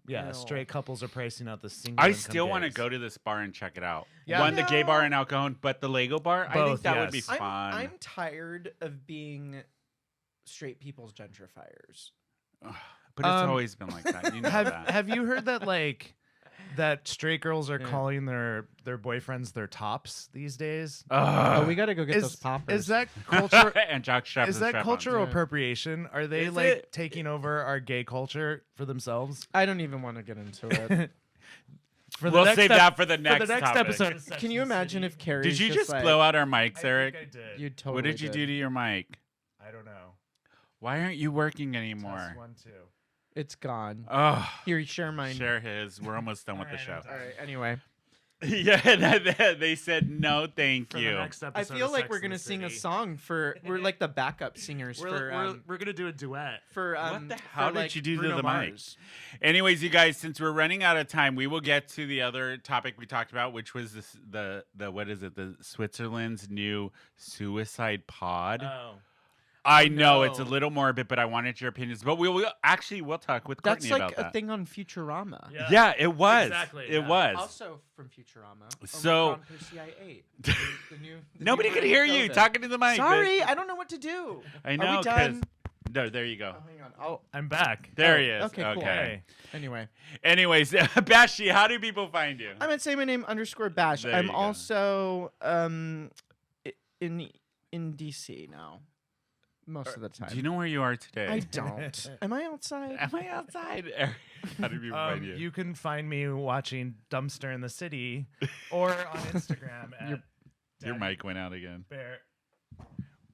Speaker 2: yeah,
Speaker 3: no.
Speaker 2: straight couples are pricing out the single.
Speaker 1: I
Speaker 2: income
Speaker 1: still want to
Speaker 2: gays.
Speaker 1: go to this bar and check it out.
Speaker 2: Yeah.
Speaker 1: One, the gay
Speaker 3: No.
Speaker 1: bar in Al Cajon, but the Lego bar, I think
Speaker 2: Both,
Speaker 1: that would be
Speaker 2: yes.
Speaker 1: fun.
Speaker 3: I'm tired of being straight people's gentrifiers.
Speaker 1: But it's always been like that. You know that.
Speaker 2: Have you heard that that straight girls are calling their boyfriends their tops these days?
Speaker 3: Oh, we got to go get those poppers.
Speaker 2: Is that culture?
Speaker 1: And Jock straps
Speaker 2: Is
Speaker 1: and
Speaker 2: that
Speaker 1: strap-ons.
Speaker 2: cultural
Speaker 3: Yeah.
Speaker 2: appropriation? Are they
Speaker 1: Is
Speaker 2: like
Speaker 1: it?
Speaker 2: taking over our gay culture for themselves?
Speaker 3: I don't even want to get into it.
Speaker 2: For
Speaker 1: We'll
Speaker 2: next
Speaker 1: save
Speaker 2: ep-
Speaker 1: that for the next topic.
Speaker 2: episode. of Sex
Speaker 3: Can you
Speaker 2: and the
Speaker 3: imagine
Speaker 2: City.
Speaker 3: if Carrie?
Speaker 1: Did you just blow out our mics, Eric?
Speaker 2: I think I did.
Speaker 3: You totally.
Speaker 1: What did you do to your mic?
Speaker 2: I don't know.
Speaker 1: Why aren't you working anymore?
Speaker 2: Test 1, 2.
Speaker 3: It's gone.
Speaker 1: Oh,
Speaker 3: Here, share mine.
Speaker 1: share his. We're almost done with the
Speaker 2: Alright,
Speaker 1: show.
Speaker 2: I'm
Speaker 3: All right. Anyway,
Speaker 1: Yeah, they said no, thank
Speaker 2: For
Speaker 1: you.
Speaker 2: the next
Speaker 3: I
Speaker 2: episode
Speaker 3: feel
Speaker 2: of
Speaker 3: like
Speaker 2: Sex
Speaker 3: we're
Speaker 2: and the
Speaker 3: gonna sing a
Speaker 2: City.
Speaker 3: song for. We're like the backup singers
Speaker 2: We're gonna do a duet.
Speaker 1: What the
Speaker 3: for,
Speaker 1: hell did
Speaker 3: like,
Speaker 1: you do to
Speaker 3: Bruno
Speaker 1: the mic?
Speaker 3: Mars.
Speaker 1: Anyways, you guys, since we're running out of time, we will get to the other topic we talked about, which was the what is it? The Switzerland's new suicide pod.
Speaker 2: Oh.
Speaker 1: I know it's a
Speaker 2: no.
Speaker 1: little morbid, but I wanted your opinions. But we'll talk with
Speaker 3: That's
Speaker 1: Courtney
Speaker 3: like
Speaker 1: about
Speaker 3: a
Speaker 1: that.
Speaker 3: thing on Futurama.
Speaker 1: Yeah, it was.
Speaker 2: Exactly,
Speaker 1: It
Speaker 2: yeah.
Speaker 1: was.
Speaker 3: Also from Futurama.
Speaker 1: So-
Speaker 3: Omicron Persei 8. The new
Speaker 1: Nobody could
Speaker 3: version
Speaker 1: hear
Speaker 3: of
Speaker 1: you
Speaker 3: COVID.
Speaker 1: talking to the mic.
Speaker 3: Sorry, I don't know what to do.
Speaker 1: I
Speaker 3: Are
Speaker 1: know.
Speaker 3: we done?
Speaker 1: There you go.
Speaker 3: Oh, hang on. Oh,
Speaker 2: I'm back.
Speaker 1: There he is.
Speaker 3: okay, cool.
Speaker 1: Okay.
Speaker 3: anyway.
Speaker 1: Anyways, Bashi, how do people find you?
Speaker 3: I'm at say my name _bash.
Speaker 1: There
Speaker 3: I'm
Speaker 1: you go.
Speaker 3: also in DC now. Most of the time.
Speaker 1: Do you know where you are today?
Speaker 3: I don't. Am I outside?
Speaker 1: Am I outside? How do people find you?
Speaker 2: You can find me watching Dumpster in the City or on Instagram at
Speaker 1: Your
Speaker 2: Daddy
Speaker 1: mic went out again.
Speaker 2: Bear.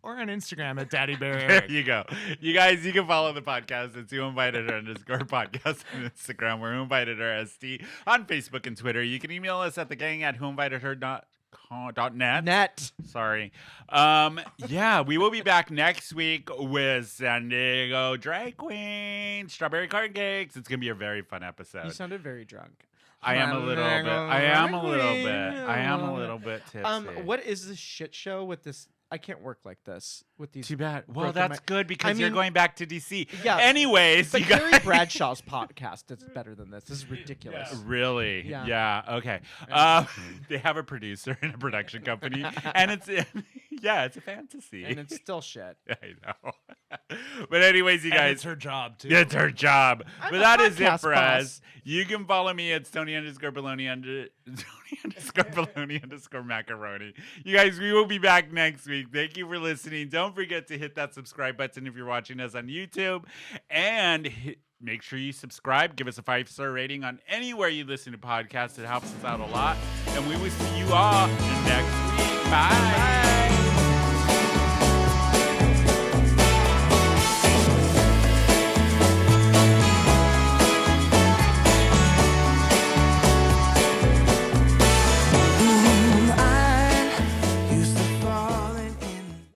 Speaker 2: Or on Instagram at Daddy Bear
Speaker 1: There
Speaker 2: Eric.
Speaker 1: you go. You guys, you can follow the podcast. It's Who Invited Her _podcast on Instagram. We're Who Invited Her ST on Facebook and Twitter. You can email us at thegang@whoinvitedher.net.
Speaker 3: Net.
Speaker 1: Sorry. Yeah, we will be back next week with San Diego Drag Queen, Strawberry Card Cakes. It's going to be a very fun episode.
Speaker 3: You sounded very drunk.
Speaker 1: I am a little bit. I am a little bit tipsy.
Speaker 3: What is this shit show with this? I can't work like this with these.
Speaker 1: Too bad. Well,
Speaker 3: broken
Speaker 1: that's good because you're
Speaker 3: mean,
Speaker 1: going back to DC.
Speaker 3: Yeah.
Speaker 1: Anyways,
Speaker 3: but
Speaker 1: you
Speaker 3: Carrie
Speaker 1: guys.
Speaker 3: Bradshaw's podcast is better than this. This is ridiculous.
Speaker 1: Really?
Speaker 3: Yeah.
Speaker 1: Yeah. Okay. They have a producer and a production company, and it's it's a fantasy.
Speaker 3: And it's still shit.
Speaker 1: I know. But anyways, you
Speaker 2: And
Speaker 1: guys,
Speaker 2: it's her job, too.
Speaker 1: it's her job.
Speaker 3: I'm
Speaker 1: But
Speaker 3: a
Speaker 1: that is it
Speaker 3: podcast
Speaker 1: for
Speaker 3: boss.
Speaker 1: us. You can follow me at Tony_Baloney_macaroni. You guys, we will be back next week. Thank you for listening. Don't forget to hit that subscribe button if you're watching us on YouTube. And make sure you subscribe. Give us a 5-star rating on anywhere you listen to podcasts. It helps us out a lot. And we will see you all next week. Bye.